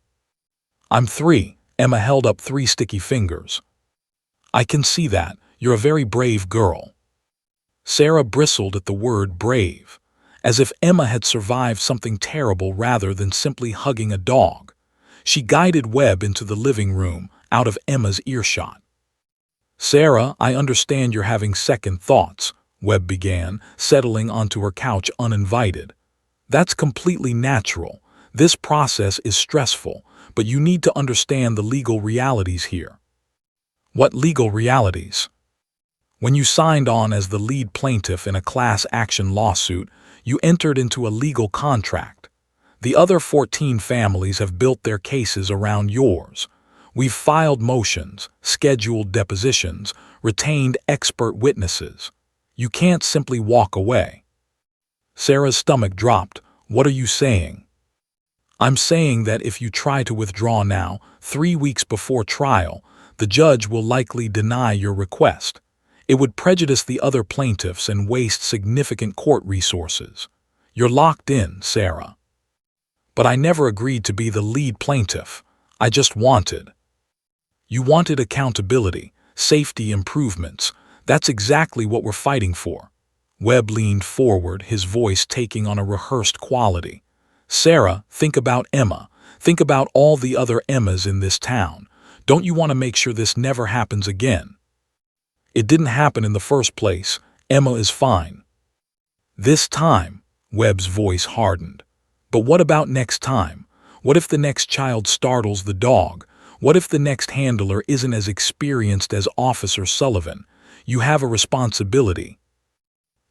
"I'm 3. Emma held up 3 sticky fingers. "I can see that. You're a very brave girl." Sarah bristled at the word brave, as if Emma had survived something terrible rather than simply hugging a dog. She guided Webb into the living room, out of Emma's earshot. "Sarah, I understand you're having second thoughts," Webb began, settling onto her couch uninvited. "That's completely natural. This process is stressful, but you need to understand the legal realities here." "What legal realities?" "When you signed on as the lead plaintiff in a class action lawsuit, you entered into a legal contract. The other 14 families have built their cases around yours. We've filed motions, scheduled depositions, retained expert witnesses. You can't simply walk away." Sarah's stomach dropped. "What are you saying?" "I'm saying that if you try to withdraw now, 3 weeks before trial, the judge will likely deny your request. It would prejudice the other plaintiffs and waste significant court resources. You're locked in, Sarah." "But I never agreed to be the lead plaintiff. I just wanted." "You wanted accountability, safety improvements. That's exactly what we're fighting for." Webb leaned forward, his voice taking on a rehearsed quality. "Sarah, think about Emma. Think about all the other Emmas in this town. Don't you want to make sure this never happens again?" "It didn't happen in the first place. Emma is fine." "This time," Webb's voice hardened. "But what about next time? What if the next child startles the dog? What if the next handler isn't as experienced as Officer Sullivan? You have a responsibility."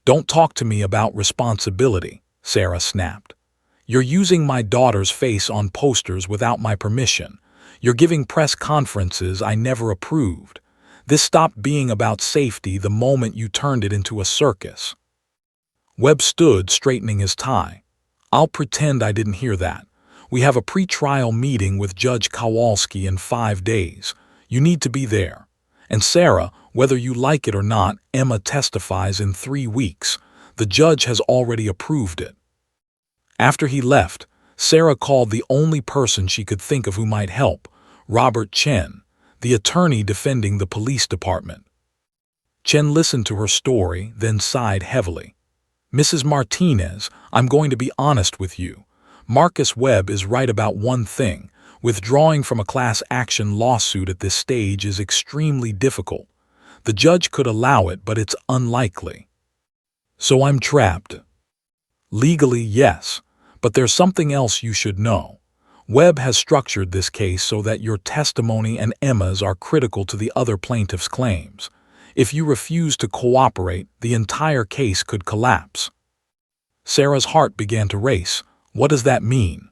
"Don't talk to me about responsibility," Sarah snapped. "You're using my daughter's face on posters without my permission. You're giving press conferences I never approved. This stopped being about safety the moment you turned it into a circus." Webb stood, straightening his tie. "I'll pretend I didn't hear that. We have a pre-trial meeting with Judge Kowalski in 5 days. You need to be there. And Sarah, whether you like it or not, Emma testifies in 3 weeks. The judge has already approved it." After he left, Sarah called the only person she could think of who might help, Robert Chen, the attorney defending the police department. Chen listened to her story, then sighed heavily. "Mrs. Martinez, I'm going to be honest with you. Marcus Webb is right about one thing. Withdrawing from a class action lawsuit at this stage is extremely difficult. The judge could allow it, but it's unlikely. So I'm trapped." "Legally, yes, but there's something else you should know. Webb has structured this case so that your testimony and Emma's are critical to the other plaintiff's claims. If you refuse to cooperate, the entire case could collapse." Sarah's heart began to race. "What does that mean?"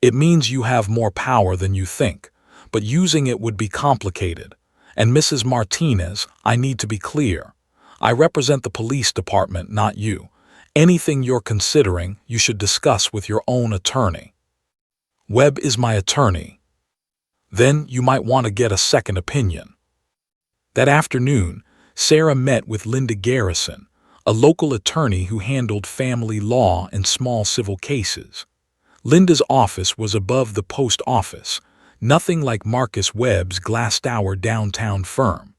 "It means you have more power than you think, but using it would be complicated. And Mrs. Martinez, I need to be clear. I represent the police department, not you. Anything you're considering, you should discuss with your own attorney." "Webb is my attorney." "Then you might want to get a second opinion." That afternoon, Sarah met with Linda Garrison, a local attorney who handled family law and small civil cases. Linda's office was above the post office, nothing like Marcus Webb's glass-tower downtown firm.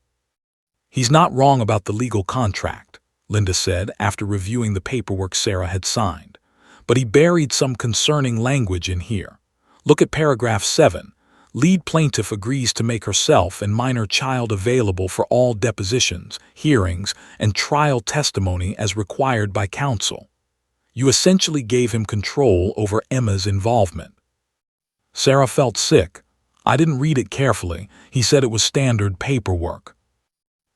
"He's not wrong about the legal contract," Linda said after reviewing the paperwork Sarah had signed. "But he buried some concerning language in here. Look at paragraph 7. Lead plaintiff agrees to make herself and minor child available for all depositions, hearings, and trial testimony as required by counsel. You essentially gave him control over Emma's involvement." Sarah felt sick. "I didn't read it carefully. He said it was standard paperwork."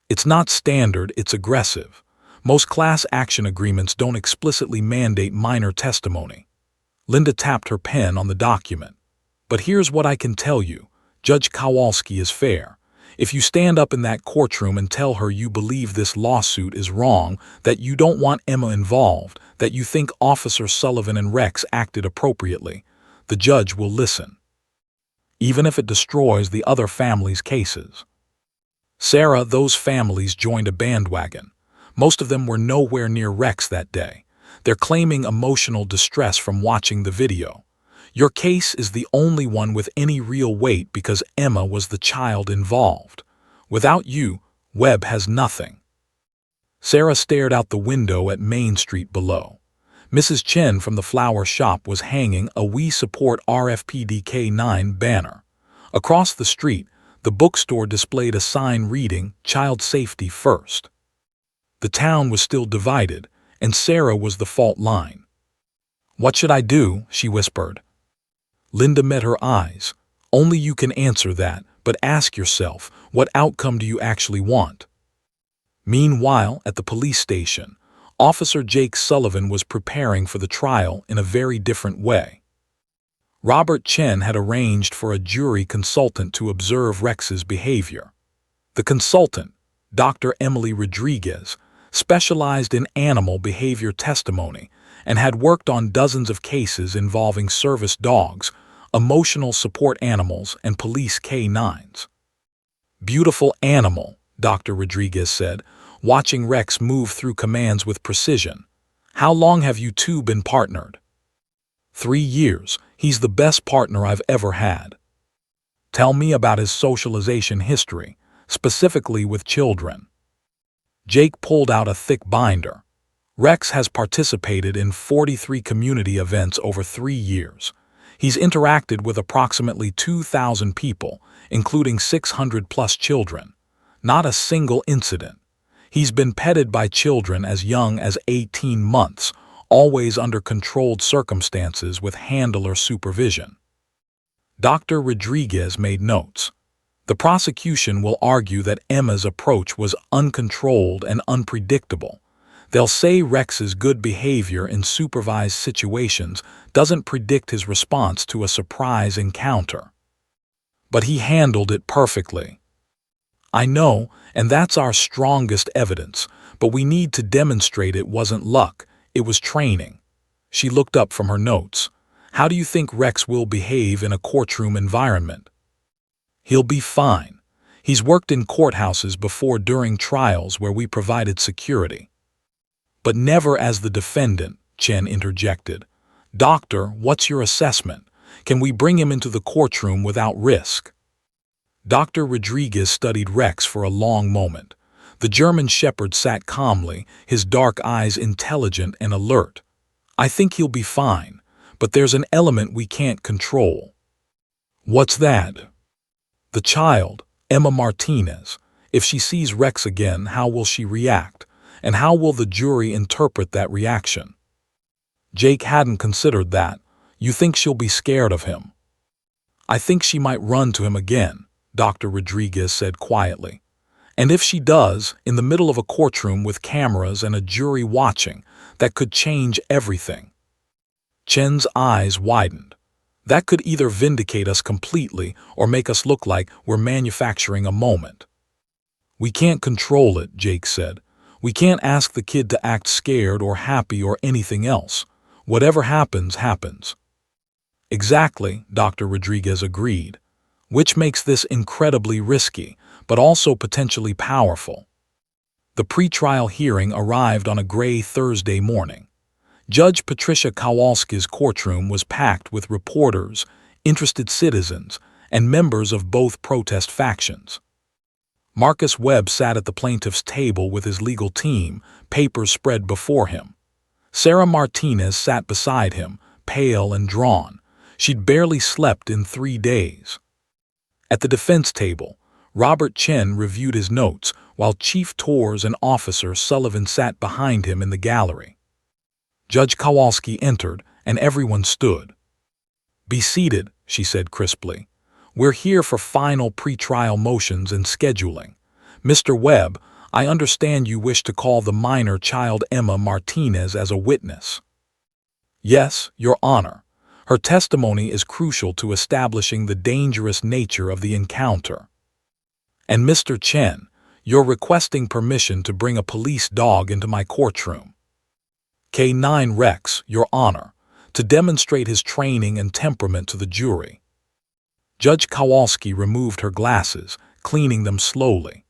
"It's not standard, it's aggressive. Most class action agreements don't explicitly mandate minor testimony." Linda tapped her pen on the document. "But here's what I can tell you. Judge Kowalski is fair. If you stand up in that courtroom and tell her you believe this lawsuit is wrong, that you don't want Emma involved, that you think Officer Sullivan and Rex acted appropriately, the judge will listen. Even if it destroys the other families' cases." Sarah, those families joined a bandwagon. Most of them were nowhere near Rex that day. They're claiming emotional distress from watching the video. "Your case is the only one with any real weight because Emma was the child involved. Without you, Webb has nothing." Sarah stared out the window at Main Street below. Mrs. Chen from the flower shop was hanging a "We Support RFPDK9" banner. Across the street, the bookstore displayed a sign reading "Child Safety First." The town was still divided, and Sarah was the fault line. "What should I do?" she whispered. Linda met her eyes. "Only you can answer that, but ask yourself, what outcome do you actually want?" Meanwhile, at the police station, Officer Jake Sullivan was preparing for the trial in a very different way. Robert Chen had arranged for a jury consultant to observe Rex's behavior. The consultant, Dr. Emily Rodriguez, specialized in animal behavior testimony and had worked on dozens of cases involving service dogs, emotional support animals, and police canines. "Beautiful animal," Dr. Rodriguez said, watching Rex move through commands with precision. "How long have you two been partnered?" 3 years. He's the best partner I've ever had." "Tell me about his socialization history, specifically with children." Jake pulled out a thick binder. "Rex has participated in 43 community events over 3 years. He's interacted with approximately 2,000 people, including 600+ children. Not a single incident. He's been petted by children as young as 18 months, always under controlled circumstances with handler supervision." Dr. Rodriguez made notes. "The prosecution will argue that Emma's approach was uncontrolled and unpredictable. They'll say Rex's good behavior in supervised situations doesn't predict his response to a surprise encounter. But he handled it perfectly." "I know, and that's our strongest evidence, but we need to demonstrate it wasn't luck, it was training." She looked up from her notes. "How do you think Rex will behave in a courtroom environment?" "He'll be fine. He's worked in courthouses before during trials where we provided security." "But never as the defendant," Chen interjected. "Doctor, what's your assessment? Can we bring him into the courtroom without risk?" Dr. Rodriguez studied Rex for a long moment. The German shepherd sat calmly, his dark eyes intelligent and alert. "I think he'll be fine, but there's an element we can't control." "What's that?" "The child, Emma Martinez. If she sees Rex again, how will she react? And how will the jury interpret that reaction?" Jake hadn't considered that. "You think she'll be scared of him?" "I think she might run to him again," Dr. Rodriguez said quietly. "And if she does, in the middle of a courtroom with cameras and a jury watching, that could change everything." Chen's eyes widened. "That could either vindicate us completely or make us look like we're manufacturing a moment." "We can't control it," Jake said. "We can't ask the kid to act scared or happy or anything else. Whatever happens, happens." "Exactly," Dr. Rodriguez agreed. which makes this incredibly risky, but also potentially powerful. The pretrial hearing arrived on a gray Thursday morning. Judge Patricia Kowalski's courtroom was packed with reporters, interested citizens, and members of both protest factions. Marcus Webb sat at the plaintiff's table with his legal team, papers spread before him. Sarah Martinez sat beside him, pale and drawn. She'd barely slept in 3 days. At the defense table, Robert Chen reviewed his notes, while Chief Torres and Officer Sullivan sat behind him in the gallery. Judge Kowalski entered, and everyone stood. "Be seated," she said crisply. "We're here for final pretrial motions and scheduling. Mr. Webb, I understand you wish to call the minor child Emma Martinez as a witness." "Yes, Your Honor. Her testimony is crucial to establishing the dangerous nature of the encounter." "And Mr. Chen, you're requesting permission to bring a police dog into my courtroom." "K9 Rex, Your Honor, to demonstrate his training and temperament to the jury." Judge Kowalski removed her glasses, cleaning them slowly.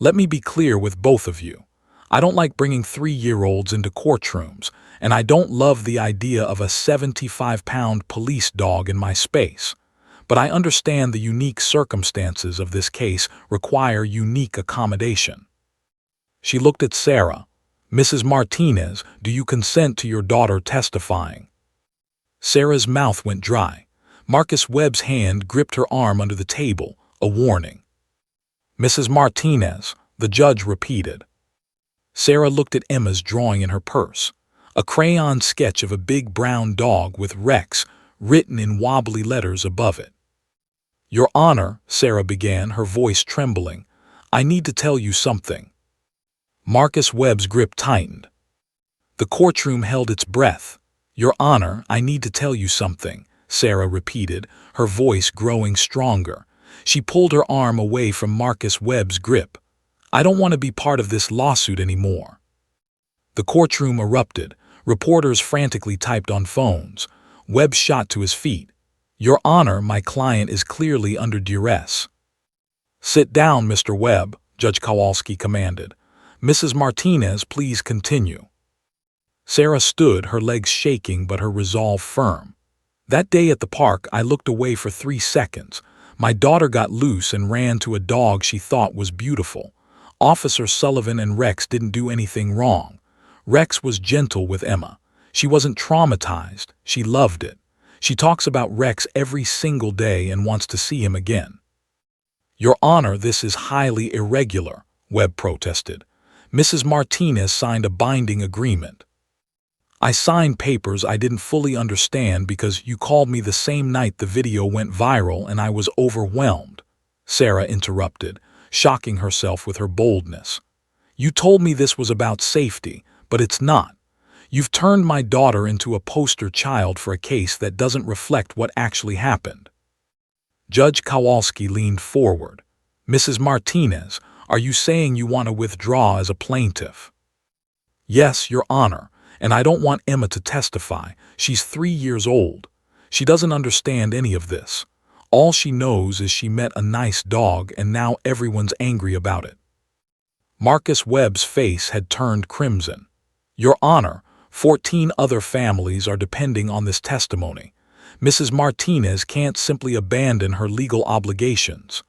"Let me be clear with both of you. I don't like bringing 3-year-olds into courtrooms, and I don't love the idea of a 75-pound police dog in my space. But I understand the unique circumstances of this case require unique accommodation." She looked at Sarah. "Mrs. Martinez, do you consent to your daughter testifying?" Sarah's mouth went dry. Marcus Webb's hand gripped her arm under the table, a warning. "Mrs. Martinez," the judge repeated. Sarah looked at Emma's drawing in her purse, a crayon sketch of a big brown dog with Rex written in wobbly letters above it. "Your Honor," Sarah began, her voice trembling, "I need to tell you something." Marcus Webb's grip tightened. The courtroom held its breath. "Your Honor, I need to tell you something," Sarah repeated, her voice growing stronger. She pulled her arm away from Marcus Webb's grip. "I don't want to be part of this lawsuit anymore." The courtroom erupted. Reporters frantically typed on phones. Webb shot to his feet. "Your Honor, my client is clearly under duress." "Sit down, Mr. Webb," Judge Kowalski commanded. "Mrs. Martinez, please continue." Sarah stood, her legs shaking but her resolve firm. "That day at the park, I looked away for 3 seconds. My daughter got loose and ran to a dog she thought was beautiful. Officer Sullivan and Rex didn't do anything wrong. Rex was gentle with Emma. She wasn't traumatized. She loved it. She talks about Rex every single day and wants to see him again." "Your Honor, this is highly irregular," Webb protested. "Mrs. Martinez signed a binding agreement." "I signed papers I didn't fully understand because you called me the same night the video went viral and I was overwhelmed," Sarah interrupted, shocking herself with her boldness. "You told me this was about safety, but it's not. You've turned my daughter into a poster child for a case that doesn't reflect what actually happened." Judge Kowalski leaned forward. "Mrs. Martinez, are you saying you want to withdraw as a plaintiff?" "Yes, Your Honor. And I don't want Emma to testify. She's 3 years old. She doesn't understand any of this. All she knows is she met a nice dog and now everyone's angry about it." Marcus Webb's face had turned crimson. "Your Honor, 14 other families are depending on this testimony. Mrs. Martinez can't simply abandon her legal obligations."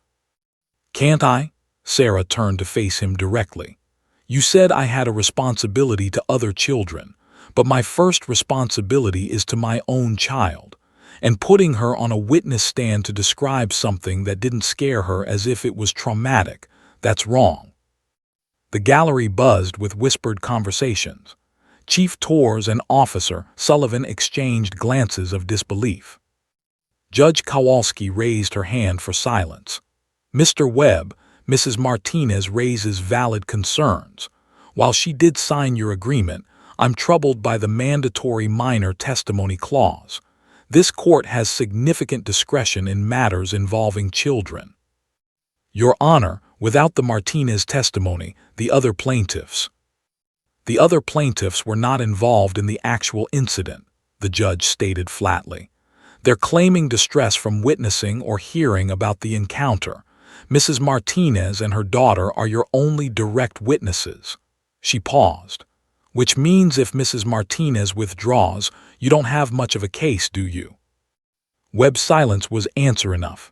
"Can't I?" Sarah turned to face him directly. "You said I had a responsibility to other children. But my first responsibility is to my own child, and putting her on a witness stand to describe something that didn't scare her as if it was traumatic, that's wrong." The gallery buzzed with whispered conversations. Chief Torres and Officer Sullivan exchanged glances of disbelief. Judge Kowalski raised her hand for silence. "Mr. Webb, Mrs. Martinez raises valid concerns. While she did sign your agreement, I'm troubled by the mandatory minor testimony clause. This court has significant discretion in matters involving children." "Your Honor, without the Martinez testimony, the other plaintiffs." "The other plaintiffs were not involved in the actual incident," the judge stated flatly. They're claiming distress from witnessing or hearing about the encounter. Mrs. Martinez and her daughter are your only direct witnesses." She paused. "Which means if Mrs. Martinez withdraws, you don't have much of a case, do you?" Webb's silence was answer enough.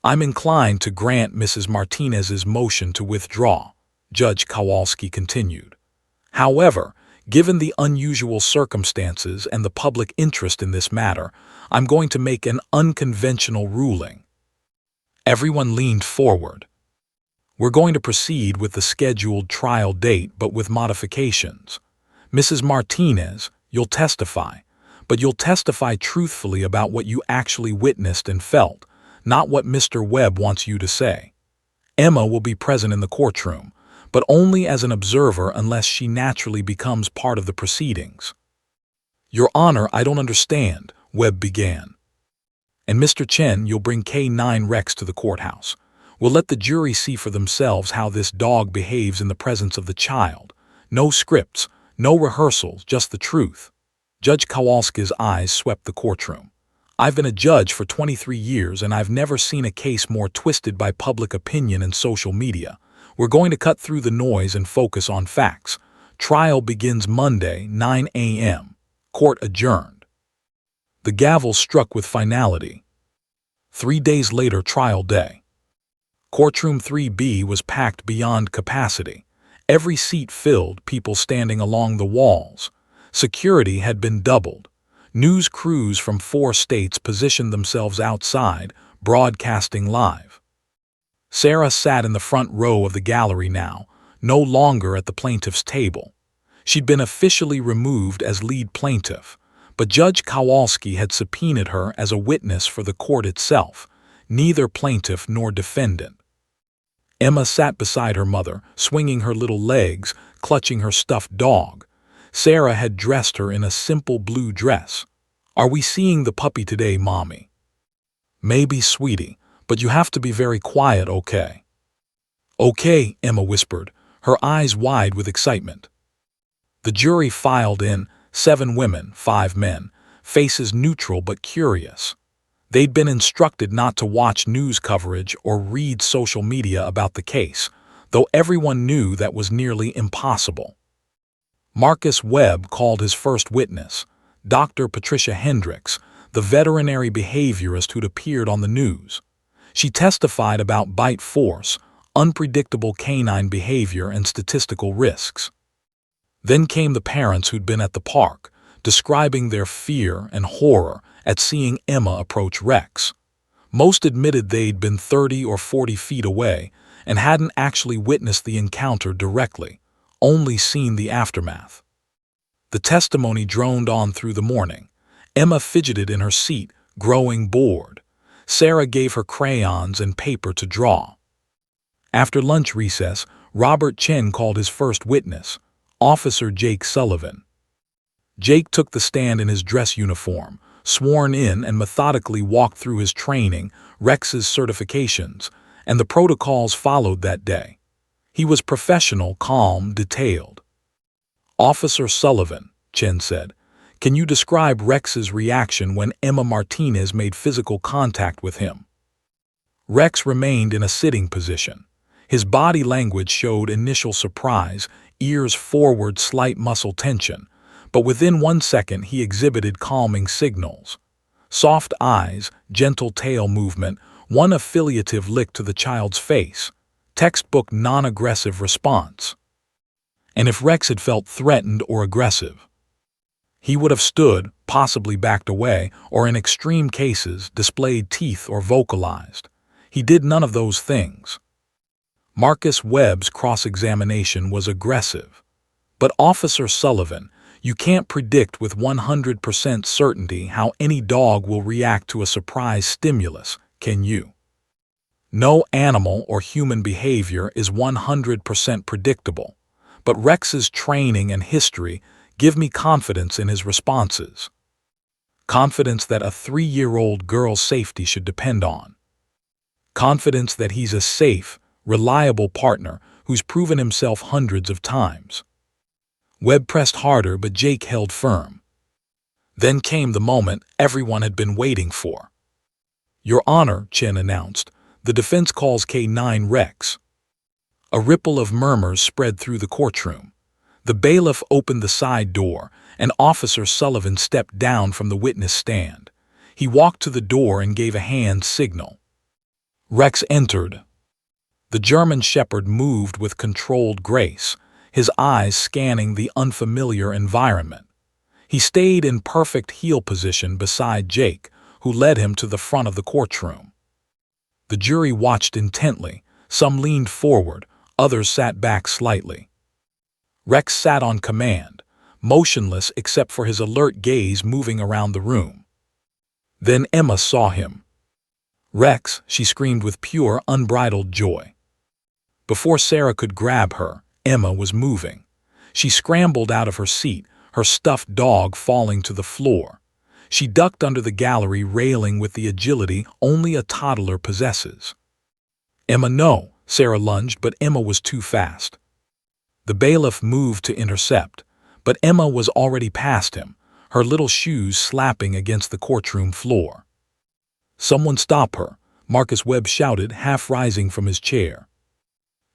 "I'm inclined to grant Mrs. Martinez's motion to withdraw," Judge Kowalski continued. "However, given the unusual circumstances and the public interest in this matter, I'm going to make an unconventional ruling." Everyone leaned forward. "We're going to proceed with the scheduled trial date, but with modifications. Mrs. Martinez, you'll testify, but you'll testify truthfully about what you actually witnessed and felt, not what Mr. Webb wants you to say. Emma will be present in the courtroom, but only as an observer unless she naturally becomes part of the proceedings." "Your Honor, I don't understand," Webb began. "And Mr. Chen, you'll bring K9 Rex to the courthouse. We'll let the jury see for themselves how this dog behaves in the presence of the child. No scripts, no rehearsals, just the truth." Judge Kowalski's eyes swept the courtroom. "I've been a judge for 23 years and I've never seen a case more twisted by public opinion and social media. We're going to cut through the noise and focus on facts. Trial begins Monday, 9 a.m. Court adjourned." The gavel struck with finality. 3 days later, trial day. Courtroom 3B was packed beyond capacity. Every seat filled, people standing along the walls. Security had been doubled. News crews from 4 states positioned themselves outside, broadcasting live. Sarah sat in the front row of the gallery now, no longer at the plaintiff's table. She'd been officially removed as lead plaintiff, but Judge Kowalski had subpoenaed her as a witness for the court itself, neither plaintiff nor defendant. Emma sat beside her mother, swinging her little legs, clutching her stuffed dog. Sarah had dressed her in a simple blue dress. "Are we seeing the puppy today, Mommy?" "Maybe, sweetie, but you have to be very quiet, okay?" "Okay," Emma whispered, her eyes wide with excitement. The jury filed in, 7 women, 5 men, faces neutral but curious. They'd been instructed not to watch news coverage or read social media about the case, though everyone knew that was nearly impossible. Marcus Webb called his first witness, Dr. Patricia Hendricks, the veterinary behaviorist who'd appeared on the news. She testified about bite force, unpredictable canine behavior, and statistical risks. Then came the parents who'd been at the park, describing their fear and horror at seeing Emma approach Rex. Most admitted they'd been 30 or 40 feet away and hadn't actually witnessed the encounter directly, only seen the aftermath. The testimony droned on through the morning. Emma fidgeted in her seat, growing bored. Sarah gave her crayons and paper to draw. After lunch recess, Robert Chen called his first witness, Officer Jake Sullivan. Jake took the stand in his dress uniform, sworn in and methodically walked through his training, Rex's certifications, and the protocols followed that day. He was professional, calm, detailed. "Officer Sullivan," Chen said, "can you describe Rex's reaction when Emma Martinez made physical contact with him?" Rex remained in a sitting position. His body language showed initial surprise, ears forward, slight muscle tension, but within 1 second he exhibited calming signals. Soft eyes, gentle tail movement, one affiliative lick to the child's face. Textbook non-aggressive response. And if Rex had felt threatened or aggressive, he would have stood, possibly backed away, or in extreme cases, displayed teeth or vocalized. He did none of those things. Marcus Webb's cross-examination was aggressive. "But Officer Sullivan, you can't predict with 100% certainty how any dog will react to a surprise stimulus, can you? No animal or human behavior is 100% predictable, but Rex's training and history give me confidence in his responses. Confidence that a 3-year-old girl's safety should depend on. Confidence that he's a safe, reliable partner who's proven himself hundreds of times." Webb pressed harder, but Jake held firm. Then came the moment everyone had been waiting for. "Your Honor," Chen announced, "the defense calls K9 Rex." A ripple of murmurs spread through the courtroom. The bailiff opened the side door, and Officer Sullivan stepped down from the witness stand. He walked to the door and gave a hand signal. Rex entered. The German shepherd moved with controlled grace, his eyes scanning the unfamiliar environment. He stayed in perfect heel position beside Jake, who led him to the front of the courtroom. The jury watched intently. Some leaned forward, others sat back slightly. Rex sat on command, motionless except for his alert gaze moving around the room. Then Emma saw him. "Rex," she screamed with pure, unbridled joy. Before Sarah could grab her, Emma was moving. She scrambled out of her seat, her stuffed dog falling to the floor. She ducked under the gallery railing with the agility only a toddler possesses. "Emma, no!" Sarah lunged, but Emma was too fast. The bailiff moved to intercept, but Emma was already past him, her little shoes slapping against the courtroom floor. "Someone stop her!" Marcus Webb shouted, half rising from his chair.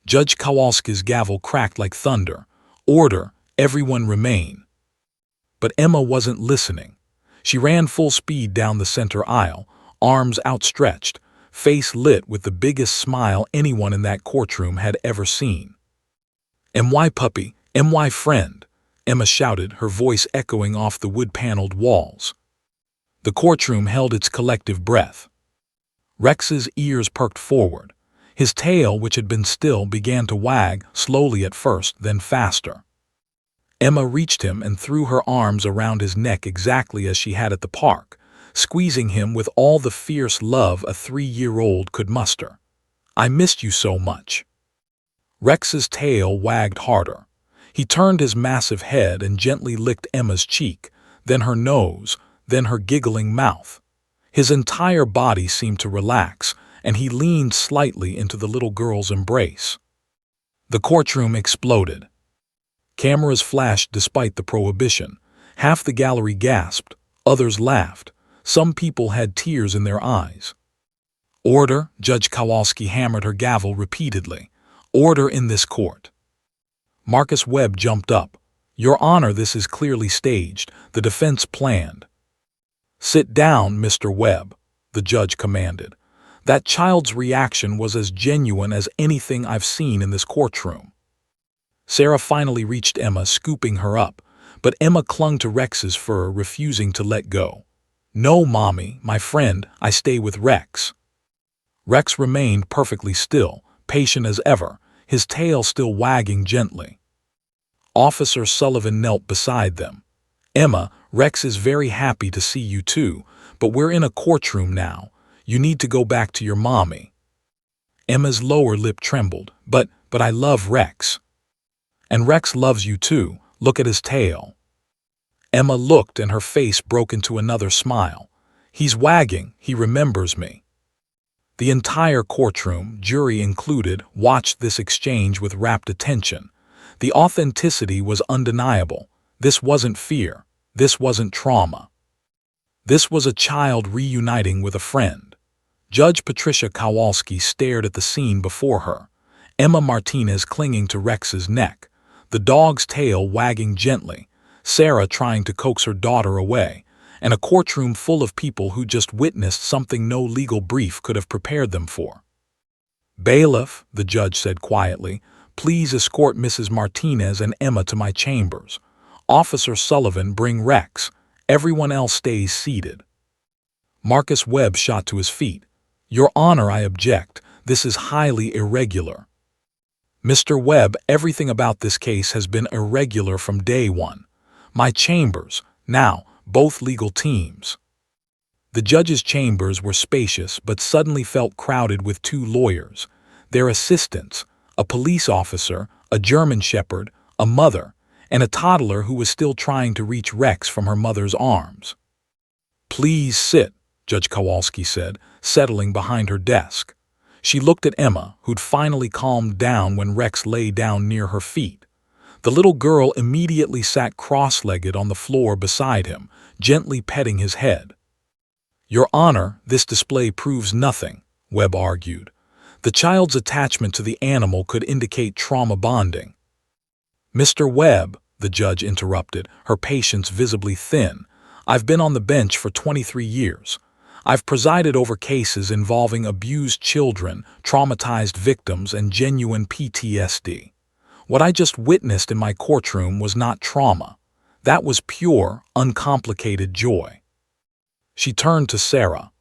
Judge Kowalski's gavel cracked like thunder. "Order! Everyone remain!" But Emma wasn't listening. She ran full speed down the center aisle, arms outstretched, face lit with the biggest smile anyone in that courtroom had ever seen. "My puppy, my friend," Emma shouted, her voice echoing off the wood-paneled walls. The courtroom held its collective breath. Rex's ears perked forward. His tail, which had been still, began to wag, slowly at first, then faster. Emma reached him and threw her arms around his neck exactly as she had at the park, squeezing him with all the fierce love a 3-year-old could muster. "I missed you so much." Rex's tail wagged harder. He turned his massive head and gently licked Emma's cheek, then her nose, then her giggling mouth. His entire body seemed to relax, and he leaned slightly into the little girl's embrace. The courtroom exploded. Cameras flashed despite the prohibition. Half the gallery gasped, others laughed. Some people had tears in their eyes. "Order!" Judge Kowalski hammered her gavel repeatedly. "Order in this court." Marcus Webb jumped up. "Your Honor, this is clearly staged. The defense planned." "Sit down, Mr. Webb," the judge commanded. "That child's reaction was as genuine as anything I've seen in this courtroom." Sarah finally reached Emma, scooping her up, but Emma clung to Rex's fur, refusing to let go. "No, Mommy, my friend, I stay with Rex." Rex remained perfectly still, patient as ever, his tail still wagging gently. Officer Sullivan knelt beside them. "Emma, Rex is very happy to see you too, but we're in a courtroom now. You need to go back to your mommy." Emma's lower lip trembled. But I love Rex." "And Rex loves you too. Look at his tail." Emma looked and her face broke into another smile. "He's wagging, he remembers me." The entire courtroom, jury included, watched this exchange with rapt attention. The authenticity was undeniable. This wasn't fear. This wasn't trauma. This was a child reuniting with a friend. Judge Patricia Kowalski stared at the scene before her. Emma Martinez clinging to Rex's neck, the dog's tail wagging gently, Sarah trying to coax her daughter away, and a courtroom full of people who just witnessed something no legal brief could have prepared them for. "Bailiff," the judge said quietly, "please escort Mrs. Martinez and Emma to my chambers. Officer Sullivan, bring Rex. Everyone else stays seated." Marcus Webb shot to his feet. "Your Honor, I object. This is highly irregular." "Mr. Webb, everything about this case has been irregular from day one. My chambers, now, both legal teams." The judge's chambers were spacious but suddenly felt crowded with 2 lawyers, their assistants, a police officer, a German shepherd, a mother, and a toddler who was still trying to reach Rex from her mother's arms. "Please sit," Judge Kowalski said, settling behind her desk. She looked at Emma, who'd finally calmed down when Rex lay down near her feet. The little girl immediately sat cross-legged on the floor beside him, gently petting his head. "Your Honor, this display proves nothing," Webb argued. "The child's attachment to the animal could indicate trauma bonding." "Mr. Webb," the judge interrupted, her patience visibly thin, "I've been on the bench for 23 years. I've presided over cases involving abused children, traumatized victims, and genuine PTSD. What I just witnessed in my courtroom was not trauma. That was pure, uncomplicated joy." She turned to Sarah.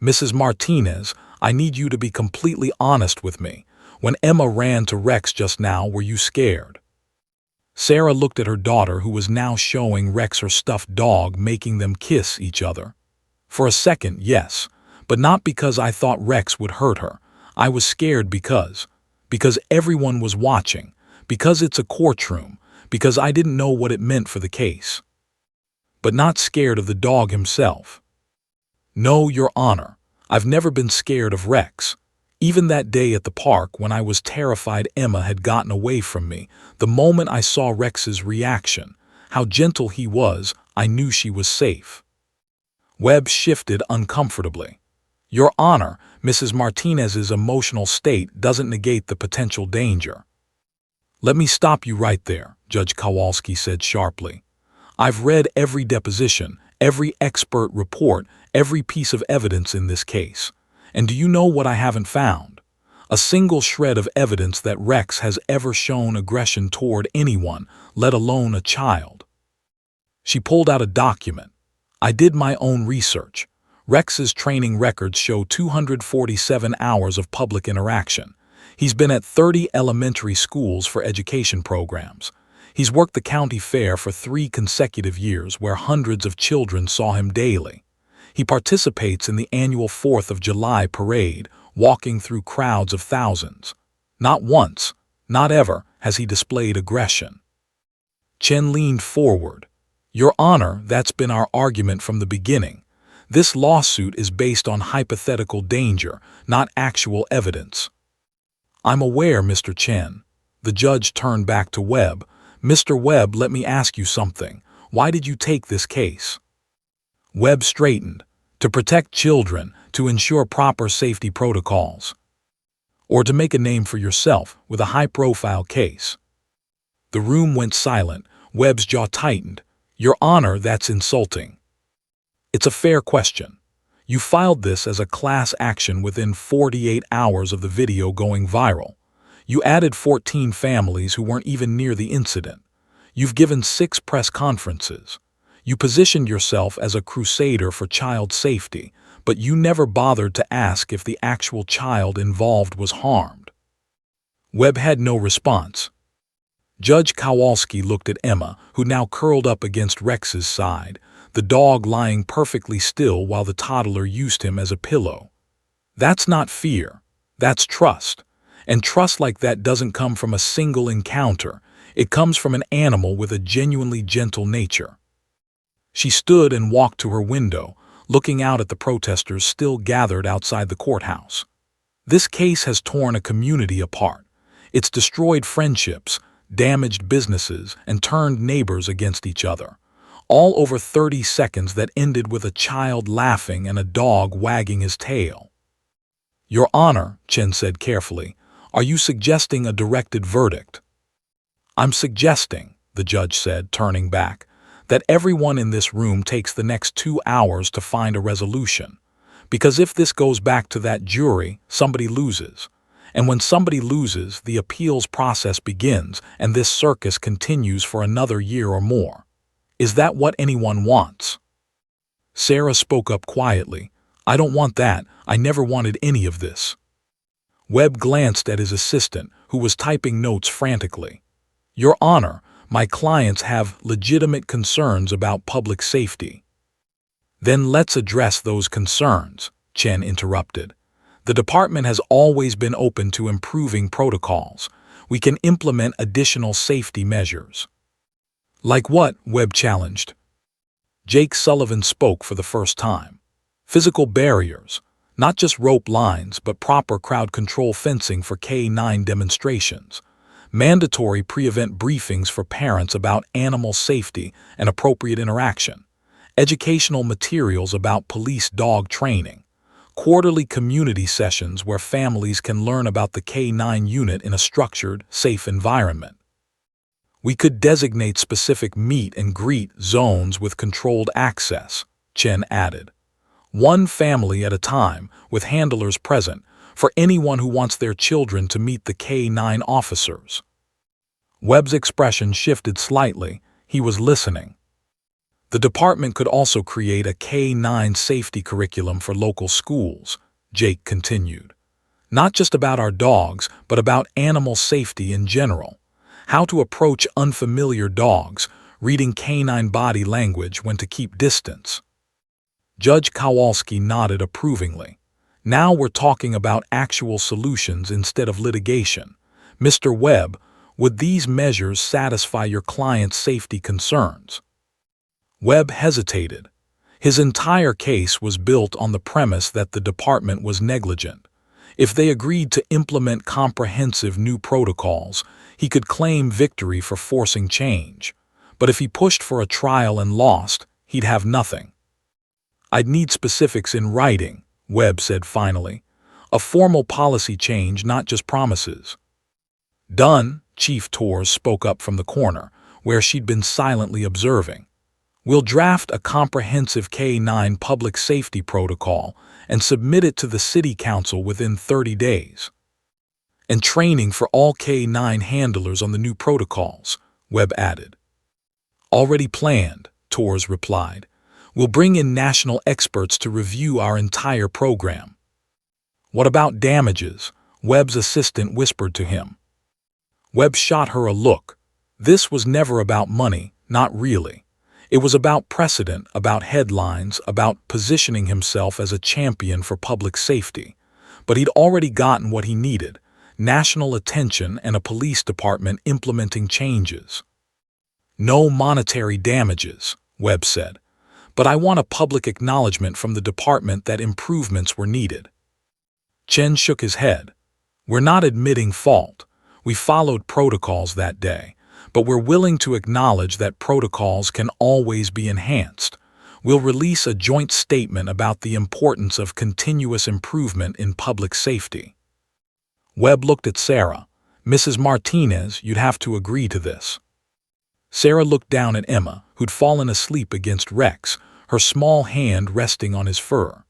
"Mrs. Martinez, I need you to be completely honest with me. When Emma ran to Rex just now, were you scared?" Sarah looked at her daughter, who was now showing Rex her stuffed dog, making them kiss each other. "For a second, yes, but not because I thought Rex would hurt her. I was scared because everyone was watching, because it's a courtroom, because I didn't know what it meant for the case." "But not scared of the dog himself?" "No, Your Honor. I've never been scared of Rex. Even that day at the park when I was terrified Emma had gotten away from me, the moment I saw Rex's reaction, how gentle he was, I knew she was safe." Webb shifted uncomfortably. "Your Honor, Mrs. Martinez's emotional state doesn't negate the potential danger." "Let me stop you right there," Judge Kowalski said sharply. "I've read every deposition, every expert report, every piece of evidence in this case. And do you know what I haven't found? A single shred of evidence that Rex has ever shown aggression toward anyone, let alone a child." She pulled out a document. "I did my own research. Rex's training records show 247 hours of public interaction. He's been at 30 elementary schools for education programs. He's worked the county fair for 3 consecutive years where hundreds of children saw him daily. He participates in the annual 4th of July parade, walking through crowds of thousands. Not once, not ever, has he displayed aggression." Chen leaned forward. "Your Honor, that's been our argument from the beginning. This lawsuit is based on hypothetical danger, not actual evidence." "I'm aware, Mr. Chen." The judge turned back to Webb. "Mr. Webb, let me ask you something. Why did you take this case?" Webb straightened. "To protect children, to ensure proper safety protocols." "Or to make a name for yourself with a high-profile case?" The room went silent. Webb's jaw tightened. "Your Honor, that's insulting." "It's a fair question. You filed this as a class action within 48 hours of the video going viral. You added 14 families who weren't even near the incident. You've given 6 press conferences. You positioned yourself as a crusader for child safety, but you never bothered to ask if the actual child involved was harmed." Webb had no response. Judge Kowalski looked at Emma, who now curled up against Rex's side, the dog lying perfectly still while the toddler used him as a pillow. "That's not fear. That's trust. And trust like that doesn't come from a single encounter. It comes from an animal with a genuinely gentle nature." She stood and walked to her window, looking out at the protesters still gathered outside the courthouse. "This case has torn a community apart. It's destroyed friendships, damaged businesses, and turned neighbors against each other. All over 30 seconds that ended with a child laughing and a dog wagging his tail." "Your Honor," Chen said carefully, "are you suggesting a directed verdict?" "I'm suggesting," the judge said, turning back, "that everyone in this room takes the next 2 hours to find a resolution. Because if this goes back to that jury, somebody loses. And when somebody loses, the appeals process begins, and this circus continues for another year or more. Is that what anyone wants?" Sarah spoke up quietly. "I don't want that. I never wanted any of this." Webb glanced at his assistant, who was typing notes frantically. "Your Honor, my clients have legitimate concerns about public safety." "Then let's address those concerns," Chen interrupted. "The department has always been open to improving protocols. We can implement additional safety measures." "Like what?" Webb challenged. Jake Sullivan spoke for the first time. "Physical barriers. Not just rope lines, but proper crowd control fencing for K-9 demonstrations. mandatory pre-event briefings for parents about animal safety and appropriate interaction, educational materials about police dog training, quarterly community sessions where families can learn about the K-9 unit in a structured, safe environment. We could designate specific meet and greet zones with controlled access, Chen added. One family at a time, with handlers present, for anyone who wants their children to meet the K-9 officers. Webb's expression shifted slightly. He was listening. The department could also create a K-9 safety curriculum for local schools, Jake continued. Not just about our dogs, but about animal safety in general. How to approach unfamiliar dogs, reading canine body language when to keep distance. Judge Kowalski nodded approvingly. Now we're talking about actual solutions instead of litigation. Mr. Webb, would these measures satisfy your client's safety concerns? Webb hesitated. His entire case was built on the premise that the department was negligent. If they agreed to implement comprehensive new protocols, he could claim victory for forcing change. But if he pushed for a trial and lost, he'd have nothing. I'd need specifics in writing, Webb said finally. A formal policy change, not just promises. Done, Chief Torres spoke up from the corner, where she'd been silently observing. We'll draft a comprehensive K-9 public safety protocol and submit it to the City Council within 30 days. And training for all K-9 handlers on the new protocols, Webb added. Already planned, Torres replied. We'll bring in national experts to review our entire program. What about damages? Webb's assistant whispered to him. Webb shot her a look. This was never about money, not really. It was about precedent, about headlines, about positioning himself as a champion for public safety. But he'd already gotten what he needed, national attention and a police department implementing changes. No monetary damages, Webb said. But I want a public acknowledgement from the department that improvements were needed. Chen shook his head. We're not admitting fault. We followed protocols that day, but we're willing to acknowledge that protocols can always be enhanced. We'll release a joint statement about the importance of continuous improvement in public safety. Webb looked at Sarah. Mrs. Martinez, you'd have to agree to this. Sarah looked down at Emma, who'd fallen asleep against Rex, her small hand resting on his fur.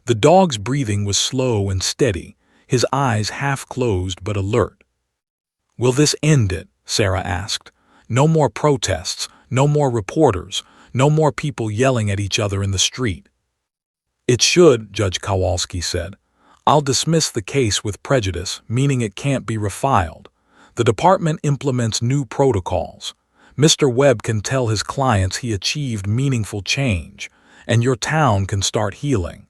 The dog's breathing was slow and steady, his eyes half closed but alert. Will this end it? Sarah asked. No more protests, no more reporters, no more people yelling at each other in the street. It should, Judge Kowalski said. I'll dismiss the case with prejudice, meaning it can't be refiled. The department implements new protocols. Mr. Webb can tell his clients he achieved meaningful change, and your town can start healing.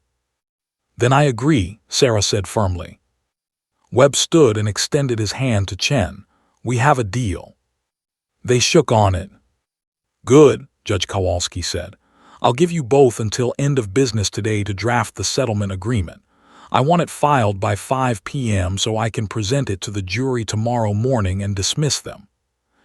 Then I agree, Sarah said firmly. Webb stood and extended his hand to Chen. We have a deal. They shook on it. Good, Judge Kowalski said. I'll give you both until end of business today to draft the settlement agreement. I want it filed by 5 p.m. so I can present it to the jury tomorrow morning and dismiss them.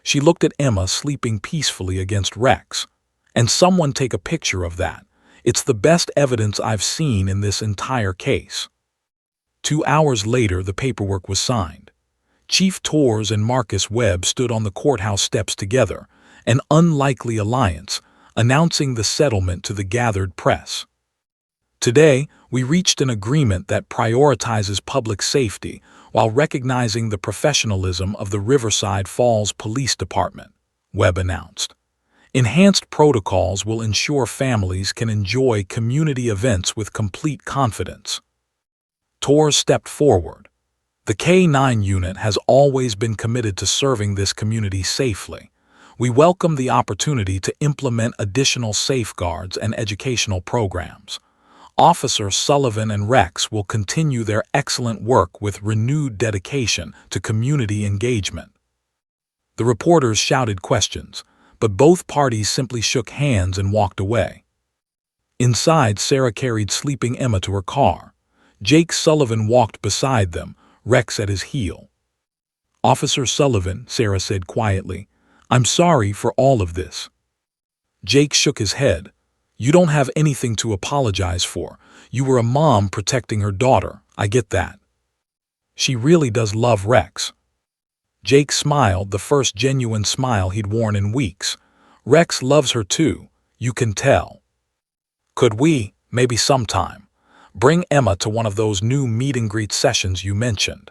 She looked at Emma sleeping peacefully against Rex. And someone take a picture of that. It's the best evidence I've seen in this entire case. 2 hours later, the paperwork was signed. Chief Torres and Marcus Webb stood on the courthouse steps together, an unlikely alliance, announcing the settlement to the gathered press. Today, we reached an agreement that prioritizes public safety while recognizing the professionalism of the Riverside Falls Police Department, Webb announced. Enhanced protocols will ensure families can enjoy community events with complete confidence. Torres stepped forward. The K-9 unit has always been committed to serving this community safely. We welcome the opportunity to implement additional safeguards and educational programs. Officer Sullivan and Rex will continue their excellent work with renewed dedication to community engagement. The reporters shouted questions, but both parties simply shook hands and walked away. Inside, Sarah carried sleeping Emma to her car. Jake Sullivan walked beside them, Rex at his heel. "Officer Sullivan," Sarah said quietly, "I'm sorry for all of this." Jake shook his head. "You don't have anything to apologize for. You were a mom protecting her daughter. I get that. She really does love Rex." Jake smiled, the first genuine smile he'd worn in weeks. "Rex loves her too. You can tell. Could we, maybe sometime, bring Emma to one of those new meet-and-greet sessions you mentioned?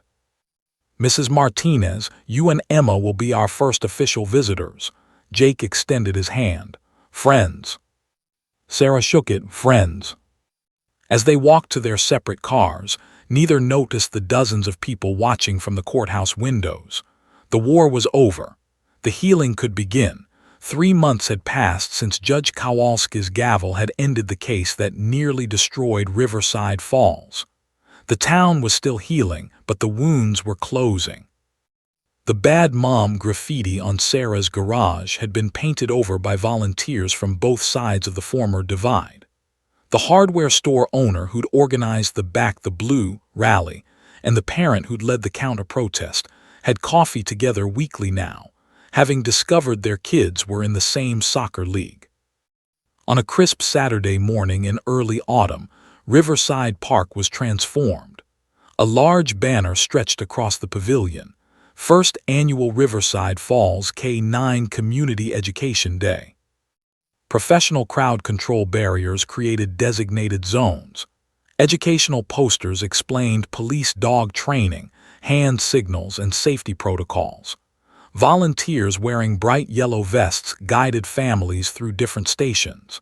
Mrs. Martinez, you and Emma will be our first official visitors." Jake extended his hand. "Friends." Sarah shook it. "Friends." As they walked to their separate cars, neither noticed the dozens of people watching from the courthouse windows. The war was over. The healing could begin. 3 months had passed since Judge Kowalski's gavel had ended the case that nearly destroyed Riverside Falls. The town was still healing, but the wounds were closing. The "Bad Mom" graffiti on Sarah's garage had been painted over by volunteers from both sides of the former divide. The hardware store owner who'd organized the Back the Blue rally and the parent who'd led the counter-protest had coffee together weekly now, having discovered their kids were in the same soccer league. On a crisp Saturday morning in early autumn, Riverside Park was transformed. A large banner stretched across the pavilion: First Annual Riverside Falls K-9 Community Education Day. Professional crowd control barriers created designated zones. Educational posters explained police dog training, hand signals, and safety protocols. Volunteers wearing bright yellow vests guided families through different stations.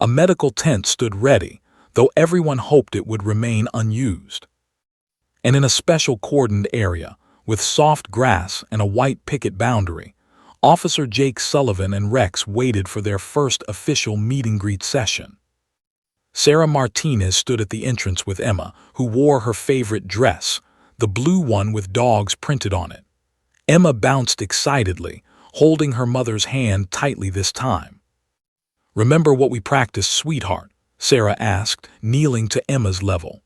A medical tent stood ready, though everyone hoped it would remain unused. And in a special cordoned area, with soft grass and a white picket boundary, Officer Jake Sullivan and Rex waited for their first official meet-and-greet session. Sarah Martinez stood at the entrance with Emma, who wore her favorite dress, the blue one with dogs printed on it. Emma bounced excitedly, holding her mother's hand tightly this time. "Remember what we practiced, sweetheart?" Sarah asked, kneeling to Emma's level.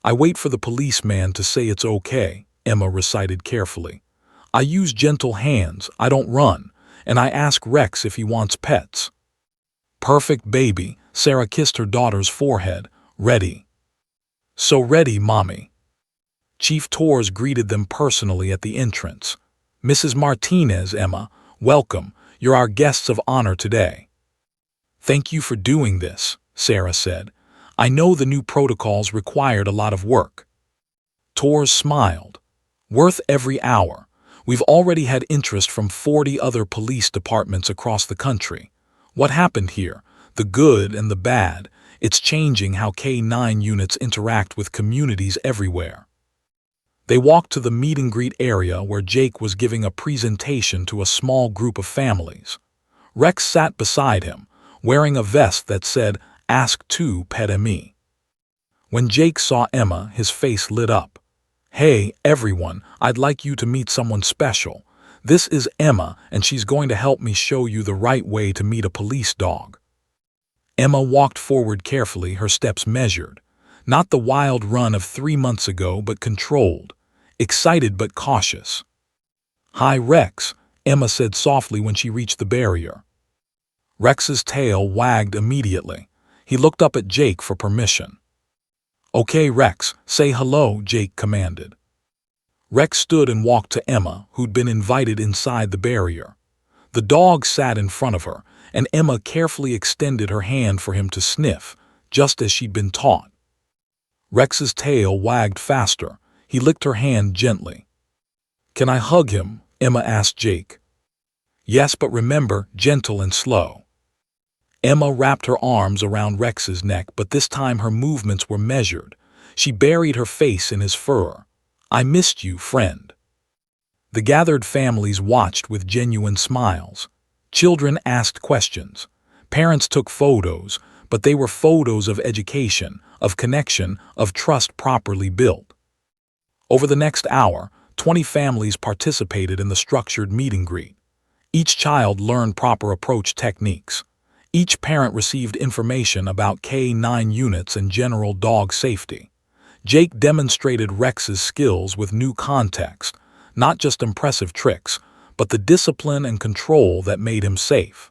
"I wait for the policeman to say it's okay," Emma recited carefully. "I use gentle hands, I don't run, and I ask Rex if he wants pets." "Perfect, baby." Sarah kissed her daughter's forehead. "Ready." "So ready, Mommy." Chief Torres greeted them personally at the entrance. "Mrs. Martinez, Emma, welcome. You're our guests of honor today." "Thank you for doing this," Sarah said. "I know the new protocols required a lot of work." Torres smiled. "Worth every hour. We've already had interest from 40 other police departments across the country. What happened here? The good and the bad. It's changing how K-9 units interact with communities everywhere." They walked to the meet-and-greet area where Jake was giving a presentation to a small group of families. Rex sat beside him, wearing a vest that said, "Ask to Pet Me." When Jake saw Emma, his face lit up. "Hey, everyone, I'd like you to meet someone special. This is Emma, and she's going to help me show you the right way to meet a police dog." Emma walked forward carefully, her steps measured. Not the wild run of 3 months ago, but controlled. Excited but cautious. "Hi, Rex," Emma said softly when she reached the barrier. Rex's tail wagged immediately. He looked up at Jake for permission. "Okay, Rex, say hello," Jake commanded. Rex stood and walked to Emma, who'd been invited inside the barrier. The dog sat in front of her, and Emma carefully extended her hand for him to sniff, just as she'd been taught. Rex's tail wagged faster. He licked her hand gently. "Can I hug him?" Emma asked Jake. "Yes, but remember, gentle and slow." Emma wrapped her arms around Rex's neck, but this time her movements were measured. She buried her face in his fur. "I missed you, friend." The gathered families watched with genuine smiles. Children asked questions. Parents took photos, but they were photos of education, of connection, of trust properly built. Over the next hour, 20 families participated in the structured meet-and-greet. Each child learned proper approach techniques. Each parent received information about K-9 units and general dog safety. Jake demonstrated Rex's skills with new context, Not just impressive tricks, but the discipline and control that made him safe.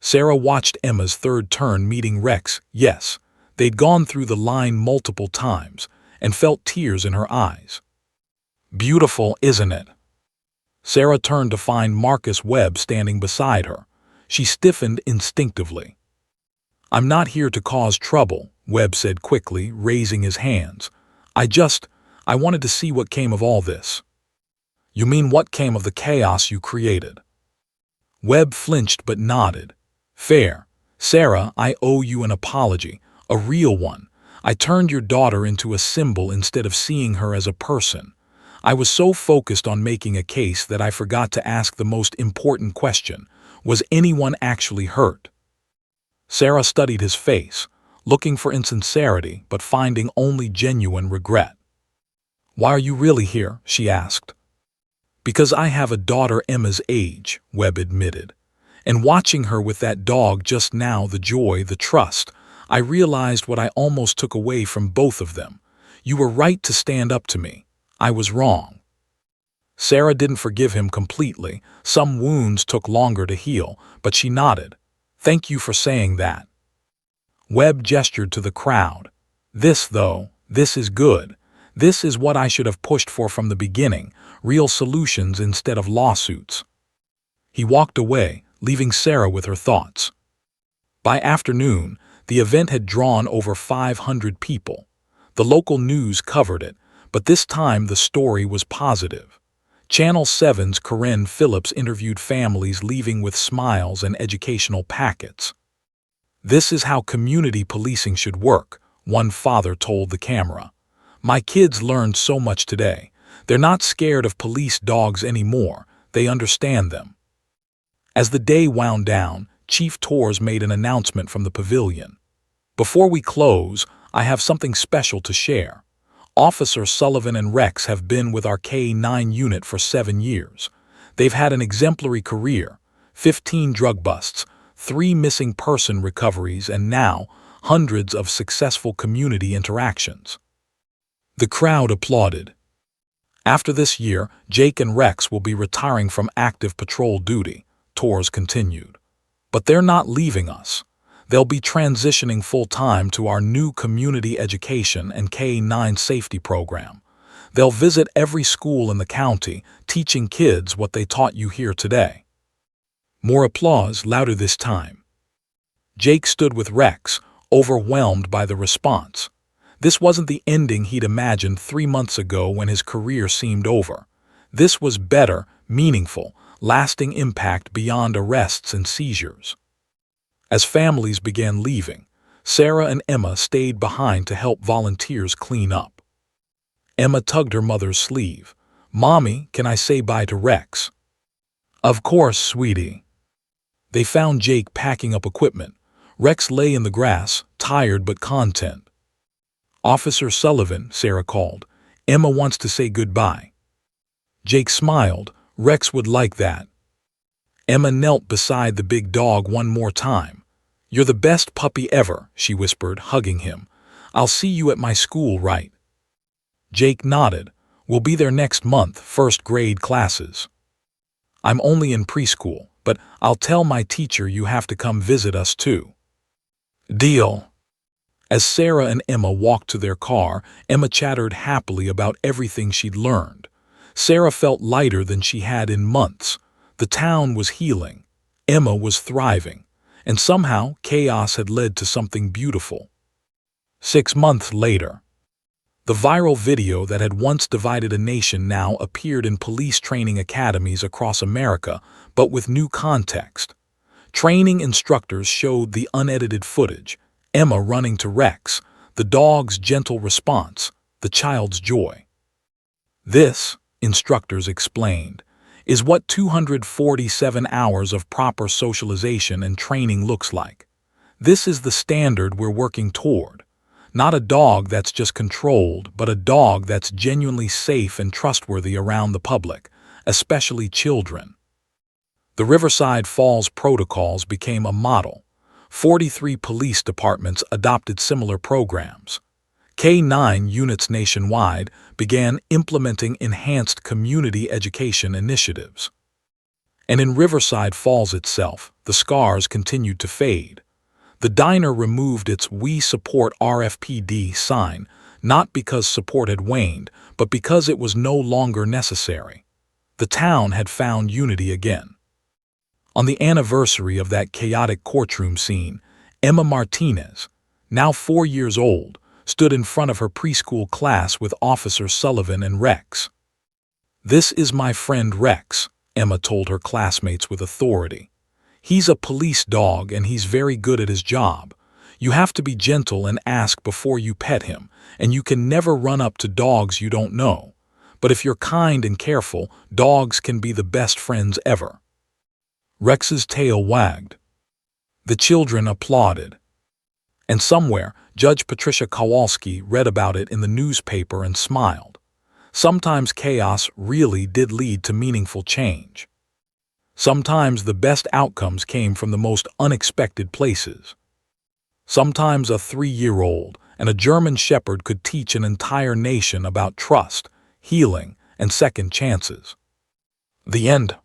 Sarah watched Emma's third turn meeting Rex. Yes, they'd gone through the line multiple times and felt tears in her eyes. Beautiful, isn't it? Sarah turned to find Marcus Webb standing beside her. She stiffened instinctively. "I'm not here to cause trouble," Webb said quickly, raising his hands. I wanted to see what came of all this." "You mean what came of the chaos you created?" Webb flinched but nodded. "Fair. Sarah, I owe you an apology, a real one. I turned your daughter into a symbol instead of seeing her as a person. I was so focused on making a case that I forgot to ask the most important question. Was anyone actually hurt?" Sarah studied his face, looking for insincerity but finding only genuine regret. "Why are you really here?" she asked. "Because I have a daughter Emma's age," Webb admitted. "And watching her with that dog just now, the joy, the trust, I realized what I almost took away from both of them. You were right to stand up to me. I was wrong." Sarah didn't forgive him completely. Some wounds took longer to heal, but she nodded. "Thank you for saying that." Webb gestured to the crowd. This is good. This is what I should have pushed for from the beginning, real solutions instead of lawsuits." He walked away, leaving Sarah with her thoughts. By afternoon, the event had drawn over 500 people. The local news covered it, but this time the story was positive. Channel 7's Corinne Phillips interviewed families leaving with smiles and educational packets. "This is how community policing should work," one father told the camera. "My kids learned so much today. They're not scared of police dogs anymore. They understand them." As the day wound down, Chief Torres made an announcement from the pavilion. "Before we close, I have something special to share. Officer Sullivan and Rex have been with our K-9 unit for 7 years. They've had an exemplary career, 15 drug busts, 3 missing person recoveries, and now hundreds of successful community interactions." The crowd applauded. "After this year, Jake and Rex will be retiring from active patrol duty," Torres continued. "But they're not leaving us. They'll be transitioning full-time to our new community education and K-9 safety program. They'll visit every school in the county, teaching kids what they taught you here today." More applause, louder this time. Jake stood with Rex, overwhelmed by the response. This wasn't the ending he'd imagined 3 months ago when his career seemed over. This was better, meaningful, lasting impact beyond arrests and seizures. As families began leaving, Sarah and Emma stayed behind to help volunteers clean up. Emma tugged her mother's sleeve. "Mommy, can I say bye to Rex?" "Of course, sweetie." They found Jake packing up equipment. Rex lay in the grass, tired but content. "Officer Sullivan," Sarah called. "Emma wants to say goodbye." Jake smiled. Rex would like that. Emma knelt beside the big dog one more time. "You're the best puppy ever," she whispered, hugging him. "I'll see you at my school, right?" Jake nodded. "We'll be there next month, first grade classes." "I'm only in preschool, but I'll tell my teacher you have to come visit us too." "Deal." As Sarah and Emma walked to their car, Emma chattered happily about everything she'd learned. Sarah felt lighter than she had in months. The town was healing. Emma was thriving. And somehow, chaos had led to something beautiful. 6 months later, the viral video that had once divided a nation now appeared in police training academies across America, but with new context. Training instructors showed the unedited footage, Emma running to Rex, the dog's gentle response, the child's joy. "This," instructors explained, "is what 247 hours of proper socialization and training looks like. This is the standard we're working toward. Not a dog that's just controlled, but a dog that's genuinely safe and trustworthy around the public, especially children." The Riverside Falls protocols became a model. 43 police departments adopted similar programs. K-9 units nationwide began implementing enhanced community education initiatives. And in Riverside Falls itself, the scars continued to fade. The diner removed its "We Support RFPD" sign, not because support had waned, but because it was no longer necessary. The town had found unity again. On the anniversary of that chaotic courtroom scene, Emma Martinez, now 4 years old, stood in front of her preschool class with Officer Sullivan and Rex. "This is my friend Rex," Emma told her classmates with authority. "He's a police dog and he's very good at his job. You have to be gentle and ask before you pet him, and you can never run up to dogs you don't know. But if you're kind and careful, dogs can be the best friends ever." Rex's tail wagged. The children applauded. And somewhere, Judge Patricia Kowalski read about it in the newspaper and smiled. Sometimes chaos really did lead to meaningful change. Sometimes the best outcomes came from the most unexpected places. Sometimes a 3-year-old and a German shepherd could teach an entire nation about trust, healing, and second chances. The end.